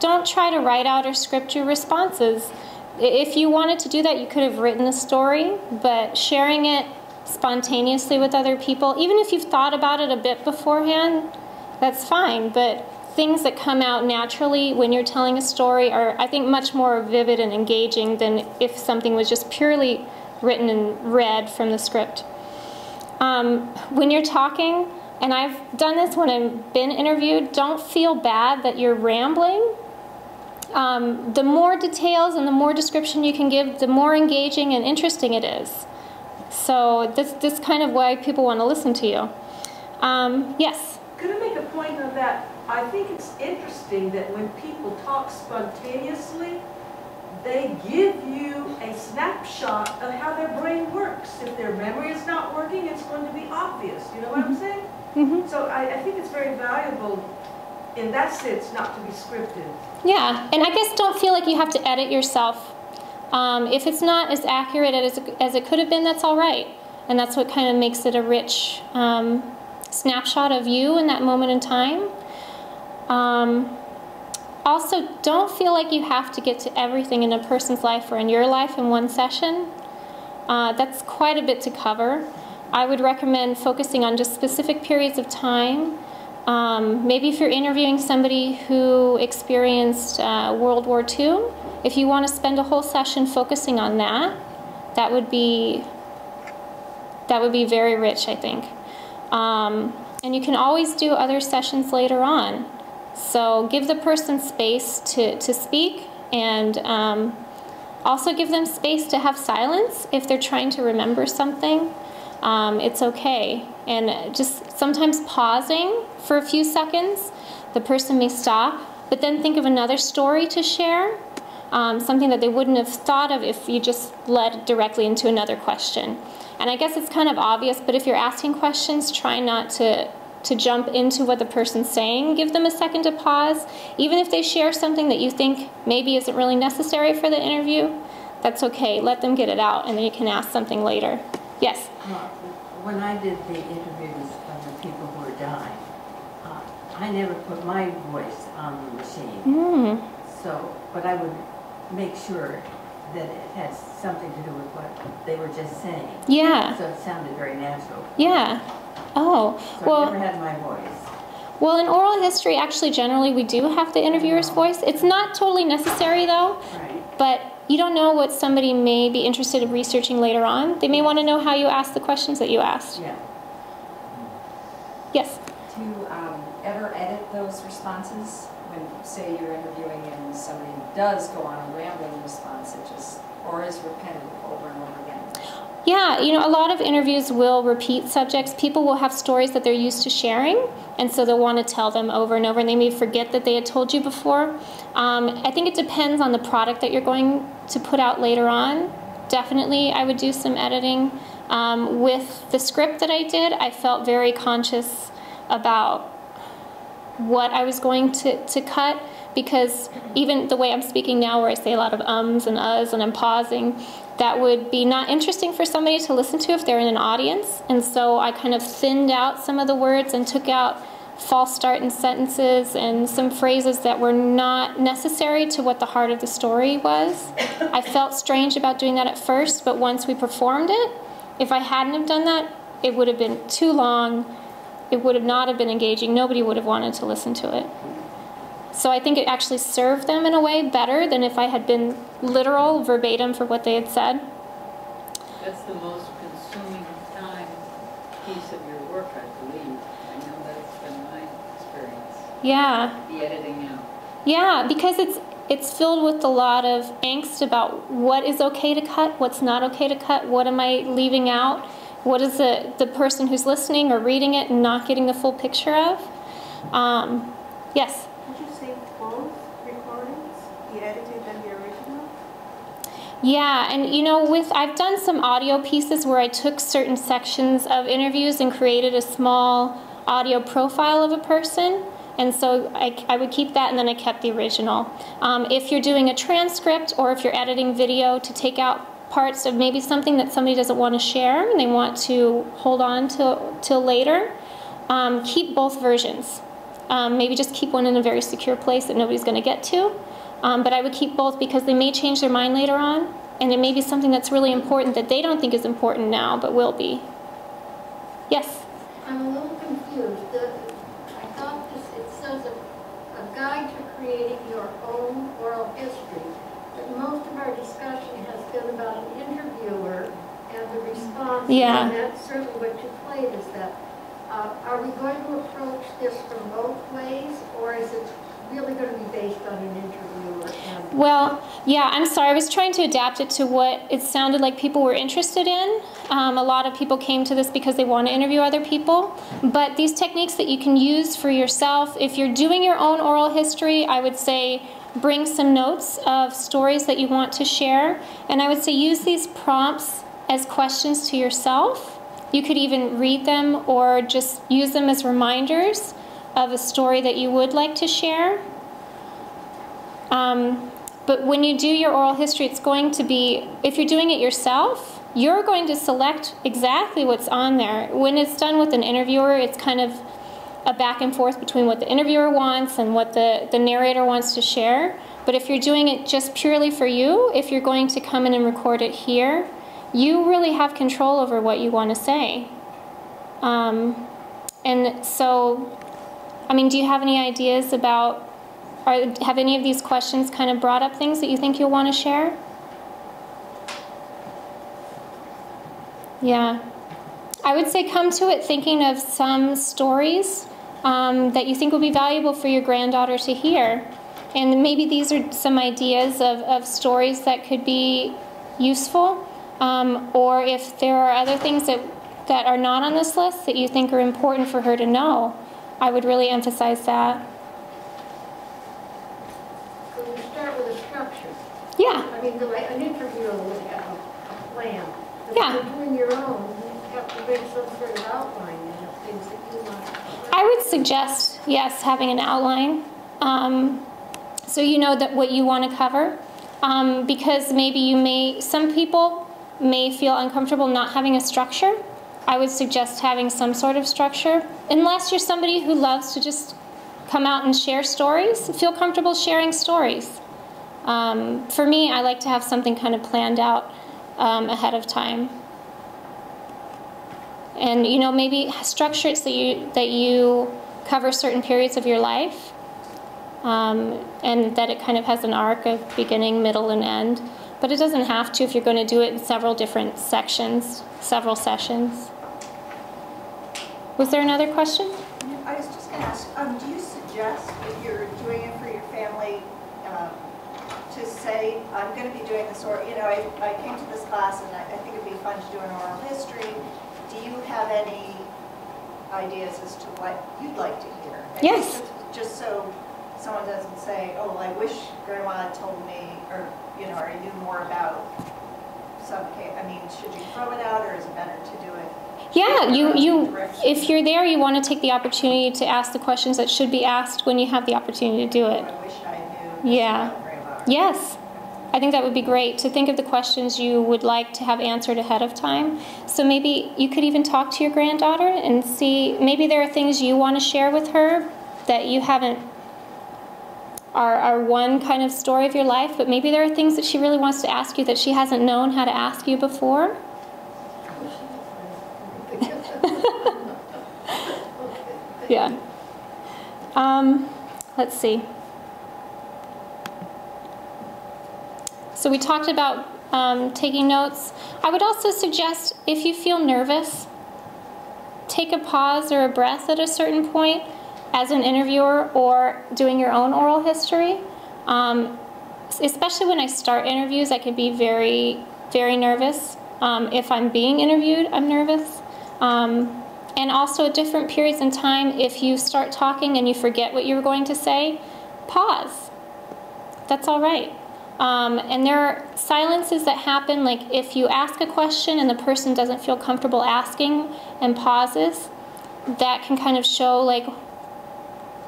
Don't try to write out or script your responses. If you wanted to do that, you could have written the story, but sharing it spontaneously with other people, even if you've thought about it a bit beforehand, that's fine. But things that come out naturally when you're telling a story are, I think, much more vivid and engaging than if something was just purely written and read from the script. When you're talking, and I've done this when I've been interviewed, don't feel bad that you're rambling. The more details and the more description you can give, the more engaging and interesting it is. So this kind of why people want to listen to you. Yes? Could I make a point on that? I think it's interesting that when people talk spontaneously, they give you a snapshot of how their brain works. If their memory is not working, it's going to be obvious. You know what I'm saying? So I think it's very valuable in that sense not to be scripted. Yeah, and I guess don't feel like you have to edit yourself If it's not as accurate as it could have been, that's all right. And that's what kind of makes it a rich snapshot of you in that moment in time. Also, don't feel like you have to get to everything in a person's life or in your life in one session. That's quite a bit to cover. I would recommend focusing on just specific periods of time. Maybe if you're interviewing somebody who experienced World War II, if you want to spend a whole session focusing on that, that would be very rich, I think. And you can always do other sessions later on. So give the person space to speak, and also give them space to have silence if they're trying to remember something. It's okay. And just sometimes pausing for a few seconds, the person may stop, but then think of another story to share, something that they wouldn't have thought of if you just led directly into another question. And I guess it's kind of obvious, but if you're asking questions, try not to jump into what the person's saying. Give them a second to pause. Even if they share something that you think maybe isn't really necessary for the interview, that's okay. Let them get it out, and then you can ask something later. Yes? When I did the interviews of the people who were dying, I never put my voice on the machine. So, but I would make sure that it had something to do with what they were just saying. Yeah. So it sounded very natural. Yeah. Oh, so well. I never had my voice. Well, in oral history, actually, generally, we do have the interviewer's voice. It's not totally necessary, though. Right. But you don't know what somebody may be interested in researching later on. They may want to know how you asked the questions that you asked. Yeah. Yes? To ever edit those responses when, say, you're interviewing and somebody does go on a rambling response, or is repetitive over and over again? Yeah, you know, a lot of interviews will repeat subjects. People will have stories that they're used to sharing, and so they'll want to tell them over and over, and they may forget that they had told you before. I think it depends on the product that you're going to put out later on. Definitely, I would do some editing. With the script that I did, I felt very conscious about what I was going to cut, because even the way I'm speaking now, where I say a lot of ums and uhs and I'm pausing, that would be not interesting for somebody to listen to if they're in an audience. And so I kind of thinned out some of the words and took out false start in sentences and some phrases that were not necessary to what the heart of the story was. I felt strange about doing that at first, but once we performed it, if I hadn't have done that, it would have been too long. It would have not have been engaging. Nobody would have wanted to listen to it. So I think it actually served them in a way better than if I had been literal, verbatim for what they had said. That's the most consuming time piece of your work, I believe. I know that's been my experience. Yeah. The editing out. Yeah, because it's filled with a lot of angst about what is okay to cut, what's not okay to cut, what am I leaving out, what is the person who's listening or reading it and not getting the full picture of. Yes? Did you say both recordings, the edited and the original? Yeah, and you know, I've done some audio pieces where I took certain sections of interviews and created a small audio profile of a person. And so I would keep that, and then I kept the original. If you're doing a transcript or if you're editing video to take out parts of maybe something that somebody doesn't want to share and they want to hold on till later, keep both versions. Maybe just keep one in a very secure place that nobody's going to get to. But I would keep both because they may change their mind later on, and it may be something that's really important that they don't think is important now, but will be. Yes? I'm a little confused. I thought it says a guide to creating your own oral history, but most of our discussion has been about an interviewer and the response. Yeah. And that's certainly what you played is that. Are we going to approach this from both ways, or is it really going to be based on an interviewer? Well, yeah, I'm sorry. I was trying to adapt it to what it sounded like people were interested in. A lot of people came to this because they want to interview other people. But these techniques that you can use for yourself, if you're doing your own oral history, I would say bring some notes of stories that you want to share. And I would say use these prompts as questions to yourself. You could even read them or just use them as reminders of a story that you would like to share. But when you do your oral history, it's going to be, if you're doing it yourself, you're going to select exactly what's on there. When it's done with an interviewer, it's kind of a back and forth between what the interviewer wants and what the narrator wants to share. But if you're doing it just purely for you, if you're going to come in and record it here, you really have control over what you want to say. And so, I mean, do you have any ideas about, have any of these questions kind of brought up things that you think you'll want to share? Yeah. I would say come to it thinking of some stories that you think will be valuable for your granddaughter to hear. And maybe these are some ideas of stories that could be useful. Or if there are other things that are not on this list that you think are important for her to know, I would really emphasize that. So you start with a structure. Yeah. I mean, an interviewer would have a plan. But Yeah. if you're doing your own, you have to make some sort of outline of things that you want. I would suggest, yes, having an outline. So you know that what you want to cover. Because maybe some people may feel uncomfortable not having a structure. I would suggest having some sort of structure. Unless you're somebody who loves to just come out and share stories, feel comfortable sharing stories. For me, I like to have something kind of planned out ahead of time. And maybe structure it so that you cover certain periods of your life, and that it kind of has an arc of beginning, middle, and end. But it doesn't have to if you're going to do it in several different sections, several sessions. Was there another question? I was just going to ask, do you suggest if you're doing it for your family to say, I'm going to be doing this, or, I came to this class and I think it'd be fun to do an oral history. Do you have any ideas as to what you'd like to hear? And Yes. Just so someone doesn't say, oh, well, I wish Grandma had told me, or, or I knew more about some case. I mean, should you throw it out, or is it better to do it? Yeah, if you're there, you want to take the opportunity to ask the questions that should be asked when you have the opportunity to do it. I wish I knew. Yeah. Yes. I think that would be great to think of the questions you would like to have answered ahead of time. So maybe you could even talk to your granddaughter and see, maybe there are things you want to share with her that you haven't, are one kind of story of your life, but maybe there are things that she really wants to ask you that she hasn't known how to ask you before. Yeah. Let's see. So we talked about taking notes. I would also suggest, if you feel nervous, take a pause or a breath at a certain point as an interviewer or doing your own oral history. Especially when I start interviews, I can be very, very nervous. If I'm being interviewed, I'm nervous. And also at different periods in time, if you start talking and you forget what you were going to say, pause. That's all right. And there are silences that happen, like if you ask a question and the person doesn't feel comfortable asking and pauses, that can kind of show like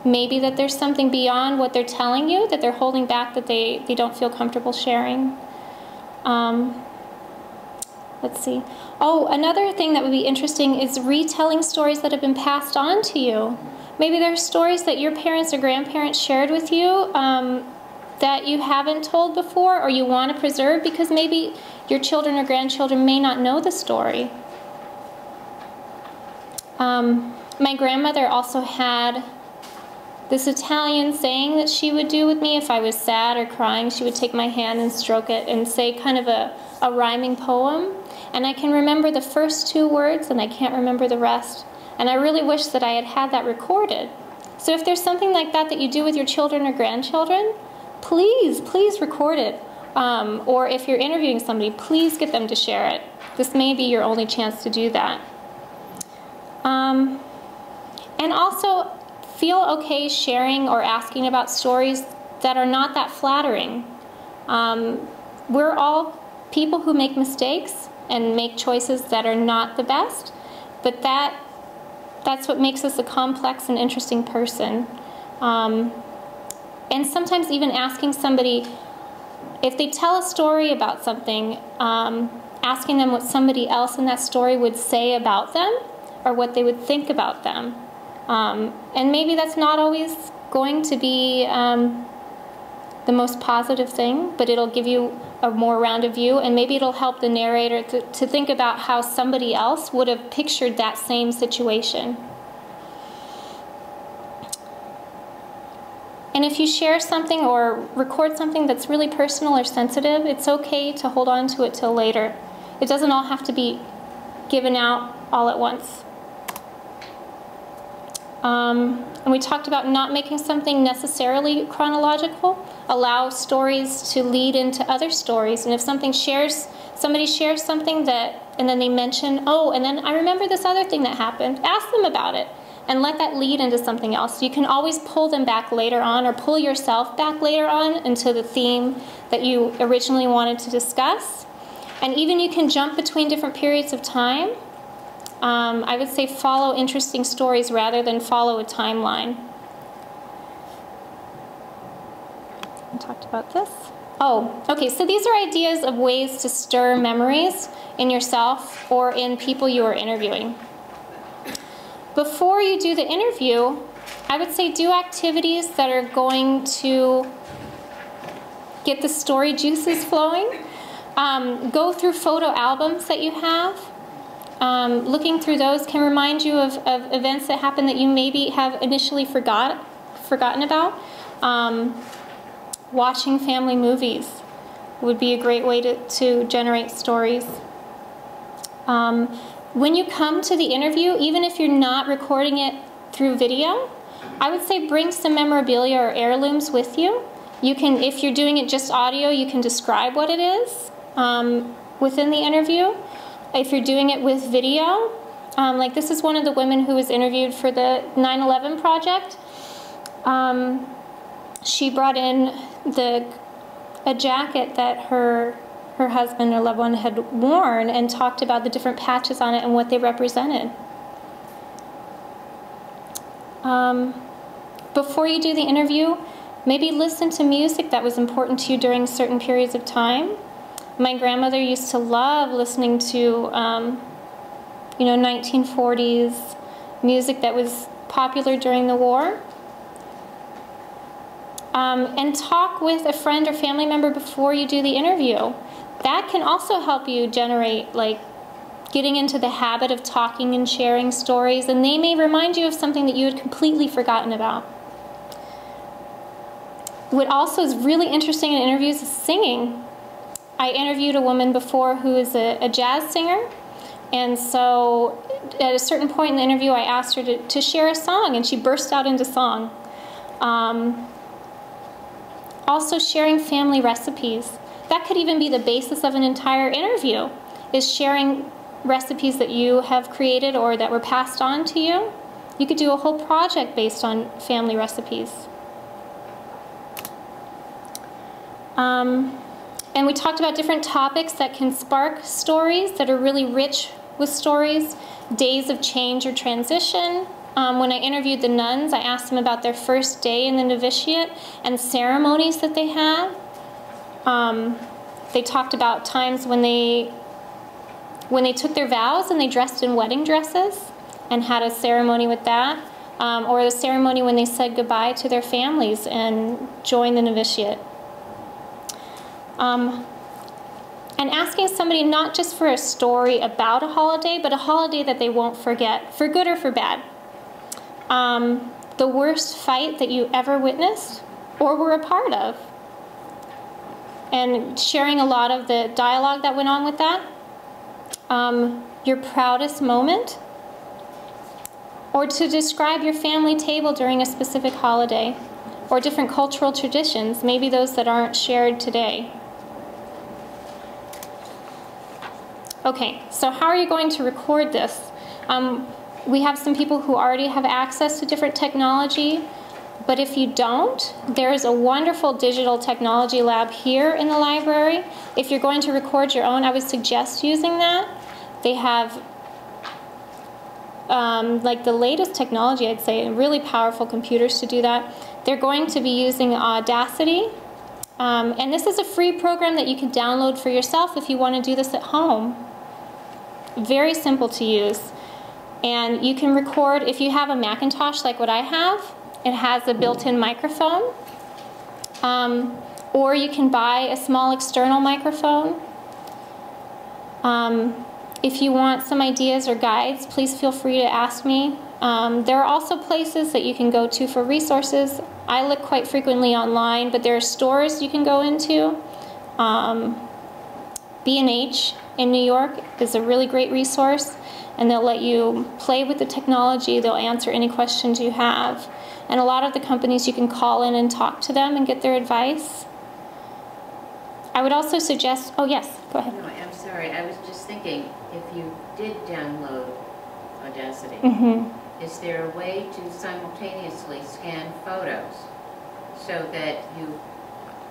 maybe that there's something beyond what they're telling you, that they're holding back, that they don't feel comfortable sharing. Let's see. Oh, another thing that would be interesting is retelling stories that have been passed on to you. Maybe there are stories that your parents or grandparents shared with you that you haven't told before, or you want to preserve because maybe your children or grandchildren may not know the story. My grandmother also had this Italian saying that she would do with me if I was sad or crying. She would take my hand and stroke it and say kind of a rhyming poem. And I can remember the first 2 words and I can't remember the rest. And I really wish that I had had that recorded. So if there's something like that that you do with your children or grandchildren, please record it. Or if you're interviewing somebody, please get them to share it. This may be your only chance to do that. And also, feel okay sharing or asking about stories that are not that flattering. We're all people who make mistakes and make choices that are not the best, but that's what makes us a complex and interesting person. And sometimes even asking somebody, If they tell a story about something, asking them what somebody else in that story would say about them or what they would think about them. And maybe that's not always going to be the most positive thing, but it'll give you a more rounded view, and maybe it'll help the narrator to think about how somebody else would have pictured that same situation. And if you share something or record something that's really personal or sensitive, it's okay to hold on to it till later. It doesn't all have to be given out all at once. And we talked about not making something necessarily chronological. Allow stories to lead into other stories. And if somebody shares something and then they mention, oh, and then I remember this other thing that happened, ask them about it. And let that lead into something else. You can always pull them back later on, or pull yourself back later on into the theme that you originally wanted to discuss. And even you can jump between different periods of time. I would say follow interesting stories rather than follow a timeline. I talked about this. Oh, okay, so these are ideas of ways to stir memories in yourself or in people you are interviewing. Before you do the interview, I would say do activities that are going to get the story juices flowing. Go through photo albums that you have. Looking through those can remind you of events that happened that you maybe have initially forgotten about. Watching family movies would be a great way to generate stories. When you come to the interview, even if you're not recording it through video, I would say bring some memorabilia or heirlooms with you. You can, if you're doing it just audio, you can describe what it is within the interview. If you're doing it with video, like this is one of the women who was interviewed for the 9/11 project. She brought in a jacket that her husband or loved one had worn and talked about the different patches on it and what they represented. Before you do the interview, maybe listen to music that was important to you during certain periods of time. My grandmother used to love listening to 1940s music that was popular during the war. And talk with a friend or family member before you do the interview. That can also help you generate, like, getting into the habit of talking and sharing stories, and they may remind you of something that you had completely forgotten about. What also is really interesting in interviews is singing. I interviewed a woman before who is a jazz singer, and so at a certain point in the interview I asked her to share a song, and she burst out into song. Also sharing family recipes. That could even be the basis of an entire interview, is sharing recipes that you have created or that were passed on to you. You could do a whole project based on family recipes. And we talked about different topics that can spark stories that are really rich with stories. Days of change or transition. When I interviewed the nuns, I asked them about their first day in the novitiate and ceremonies that they had. They talked about times when they took their vows and they dressed in wedding dresses and had a ceremony with that, or the ceremony when they said goodbye to their families and joined the novitiate. And asking somebody not just for a story about a holiday, but a holiday that they won't forget, for good or for bad. The worst fight that you ever witnessed or were a part of. And sharing a lot of the dialogue that went on with that. Your proudest moment. Or to describe your family table during a specific holiday. Or different cultural traditions, maybe those that aren't shared today. Okay, so how are you going to record this? We have some people who already have access to different technology, but if you don't, there is a wonderful digital technology lab here in the library. If you're going to record your own, I would suggest using that. They have like the latest technology, I'd say, really powerful computers to do that. They're going to be using Audacity. And this is a free program that you can download for yourself if you want to do this at home. Very simple to use. And you can record, if you have a Macintosh like what I have, it has a built-in microphone. Or you can buy a small external microphone. If you want some ideas or guides, please feel free to ask me. There are also places that you can go to for resources. I look quite frequently online, but there are stores you can go into. B&H in New York is a really great resource, and they'll let you play with the technology. They'll answer any questions you have. And a lot of the companies, you can call in and talk to them and get their advice. I would also suggest, oh yes, go ahead. No, I'm sorry, I was just thinking, if you did download Audacity, is there a way to simultaneously scan photos so that you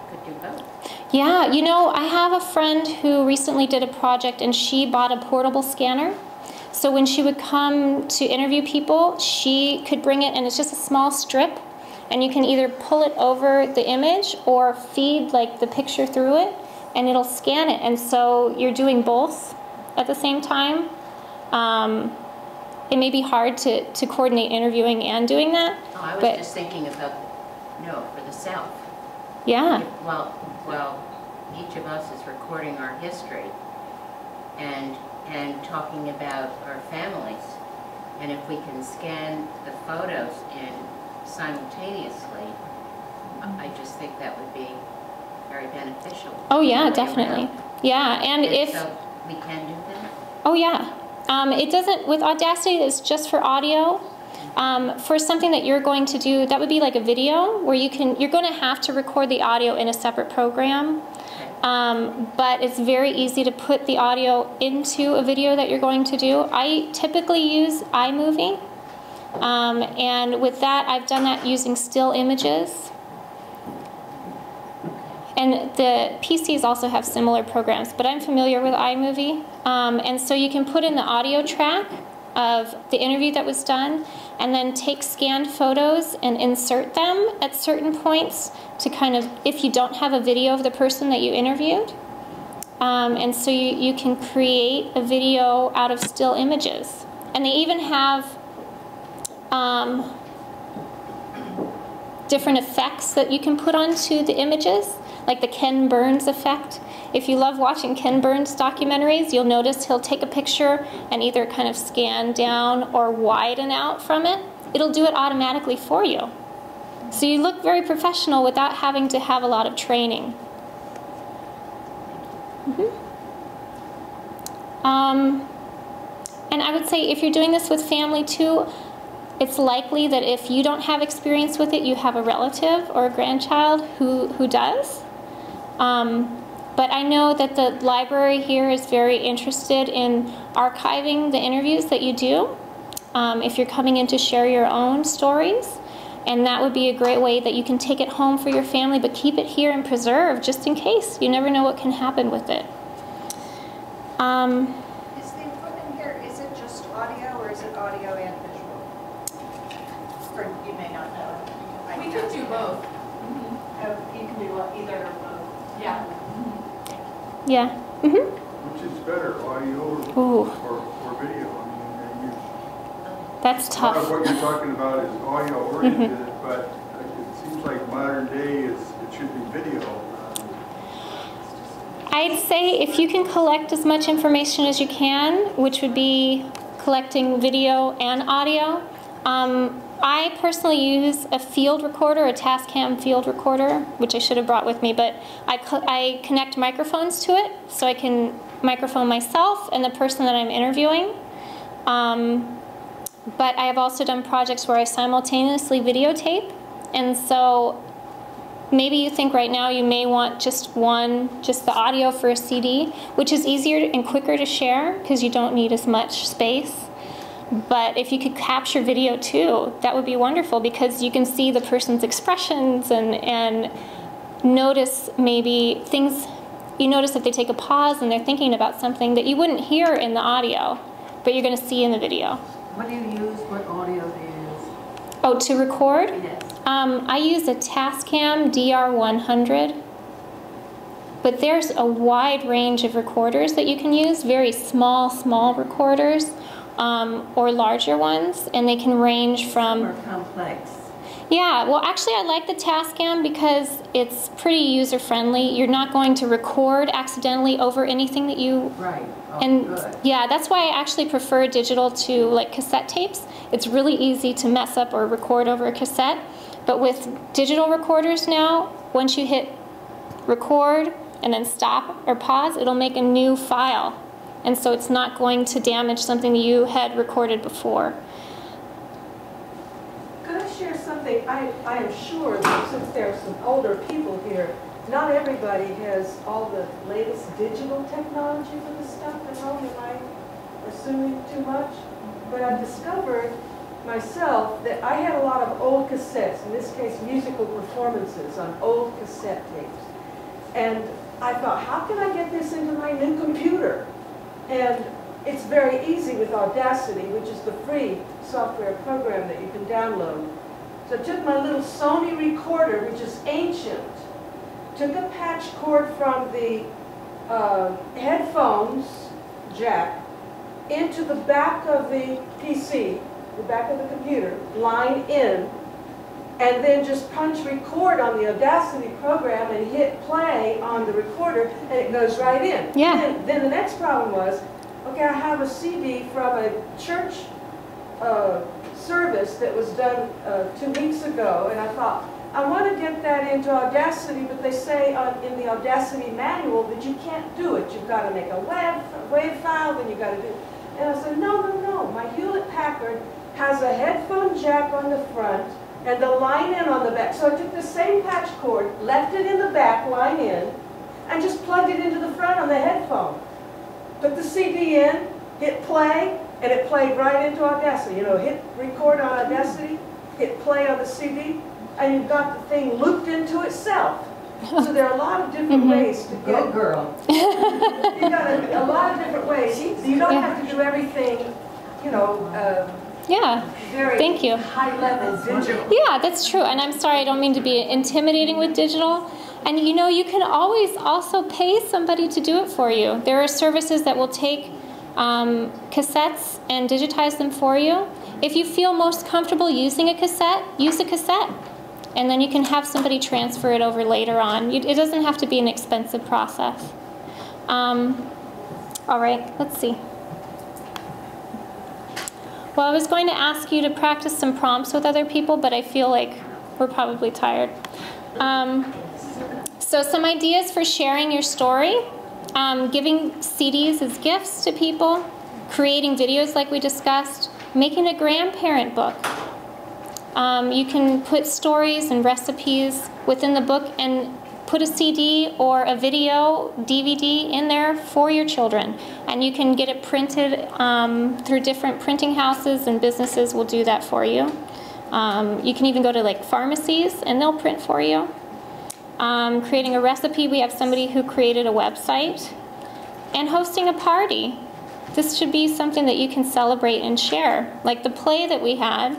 could do both? Yeah, you know, I have a friend who recently did a project and she bought a portable scanner. So when she would come to interview people, she could bring it, and it's just a small strip, and you can either pull it over the image or feed like the picture through it, and it'll scan it. And so you're doing both at the same time. It may be hard to coordinate interviewing and doing that. Oh, I was but just thinking about, no, for the self. Yeah. Well, each of us is recording our history and talking about our families. And if we can scan the photos in simultaneously, I just think that would be very beneficial. Oh yeah, definitely. Yeah, and if so we can do that. Oh yeah, it doesn't with Audacity. It's just for audio. For something that you're going to do, that would be like a video where you're going to have to record the audio in a separate program. But it's very easy to put the audio into a video that you're going to do. I typically use iMovie, and with that, I've done that using still images. And the PCs also have similar programs, but I'm familiar with iMovie. And so you can put in the audio track of the interview that was done, and then take scanned photos and insert them at certain points to kind of, if you don't have a video of the person that you interviewed. And so you can create a video out of still images. And they even have different effects that you can put onto the images, like the Ken Burns effect. If you love watching Ken Burns documentaries, you'll notice he'll take a picture and either kind of scan down or widen out from it. It'll do it automatically for you. So you look very professional without having to have a lot of training. And I would say if you're doing this with family too, it's likely that if you don't have experience with it, you have a relative or a grandchild who does. But I know that the library here is very interested in archiving the interviews that you do, if you're coming in to share your own stories. And that would be a great way that you can take it home for your family, but keep it here and preserve just in case. You never know what can happen with it. Is the equipment here, is it just audio or is it audio and visual? Or you may not know. We could do both. You can do either or both. Yeah. Yeah. Which is better, audio or video? I mean, that's tough. Part of what you're talking about is audio oriented, but it seems like modern day it should be video. I'd say if you can collect as much information as you can, which would be collecting video and audio. I personally use a field recorder, a Tascam field recorder, which I should have brought with me, but I connect microphones to it, so I can microphone myself and the person that I'm interviewing. But I have also done projects where I simultaneously videotape, and so maybe you think right now you may want just the audio for a CD, which is easier and quicker to share because you don't need as much space. But if you could capture video too, that would be wonderful because you can see the person's expressions and notice maybe things. You notice if they take a pause and they're thinking about something that you wouldn't hear in the audio, but you're going to see in the video. What do you use? What audio do you use? Oh, to record? Yes. I use a Tascam DR100. But there's a wide range of recorders that you can use, very small recorders, or larger ones, and they can range from... More complex. Yeah, well actually I like the Tascam because it's pretty user-friendly. You're not going to record accidentally over anything that you... Right. Oh, and good. yeah, that's why I actually prefer digital to like cassette tapes. It's really easy to mess up or record over a cassette. But with digital recorders now, once you hit record and then stop or pause, it'll make a new file. And so it's not going to damage something that you had recorded before. Could I share something? I am sure that since there are some older people here, not everybody has all the latest digital technology for this stuff at home. Am I assuming too much? But I've discovered myself that I had a lot of old cassettes, in this case musical performances on old cassette tapes. And I thought, how can I get this into my new computer? And it's very easy with Audacity, which is the free software program that you can download. So I took my little Sony recorder, which is ancient, took a patch cord from the headphones jack into the back of the PC, the back of the computer, line in, and then just punch record on the Audacity program and hit play on the recorder, and it goes right in. Yeah. Then the next problem was, okay, I have a CD from a church service that was done 2 weeks ago, and I thought, I want to get that into Audacity, but they say in the Audacity manual that you can't do it. You've got to make a WAV file, then you've got to do it. And I said, no, no, no. My Hewlett-Packard has a headphone jack on the front and the line in on the back. So I took the same patch cord, left it in the back, line in, and just plugged it into the front on the headphone. Put the CD in, hit play, and it played right into Audacity. You know, hit record on Audacity, hit play on the CD, and you've got the thing looped into itself. So there are a lot of different ways to get... Go girl. You've got a lot of different ways. You don't have to do everything, you know, yeah, very thank you. high-level digital. Yeah, that's true. And I'm sorry, I don't mean to be intimidating with digital. And you know, you can always also pay somebody to do it for you. There are services that will take cassettes and digitize them for you. If you feel most comfortable using a cassette, use a cassette. And then you can have somebody transfer it over later on. It doesn't have to be an expensive process. All right, let's see. Well, I was going to ask you to practice some prompts with other people, but I feel like we're probably tired. So some ideas for sharing your story. Giving CDs as gifts to people. Creating videos like we discussed. Making a grandparent book. You can put stories and recipes within the book and put a CD or a video, DVD in there for your children. And you can get it printed through different printing houses, and businesses will do that for you. You can even go to like pharmacies and they'll print for you. Creating a recipe, we have somebody who created a website. And hosting a party. This should be something that you can celebrate and share. Like the play that we had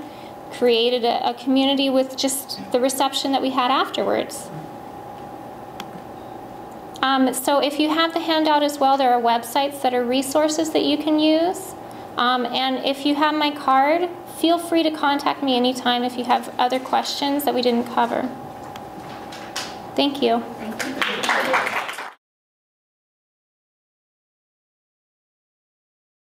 created a community with just the reception that we had afterwards. So if you have the handout as well, there are websites that are resources that you can use. And if you have my card, feel free to contact me anytime if you have other questions that we didn't cover. Thank you. Thank you.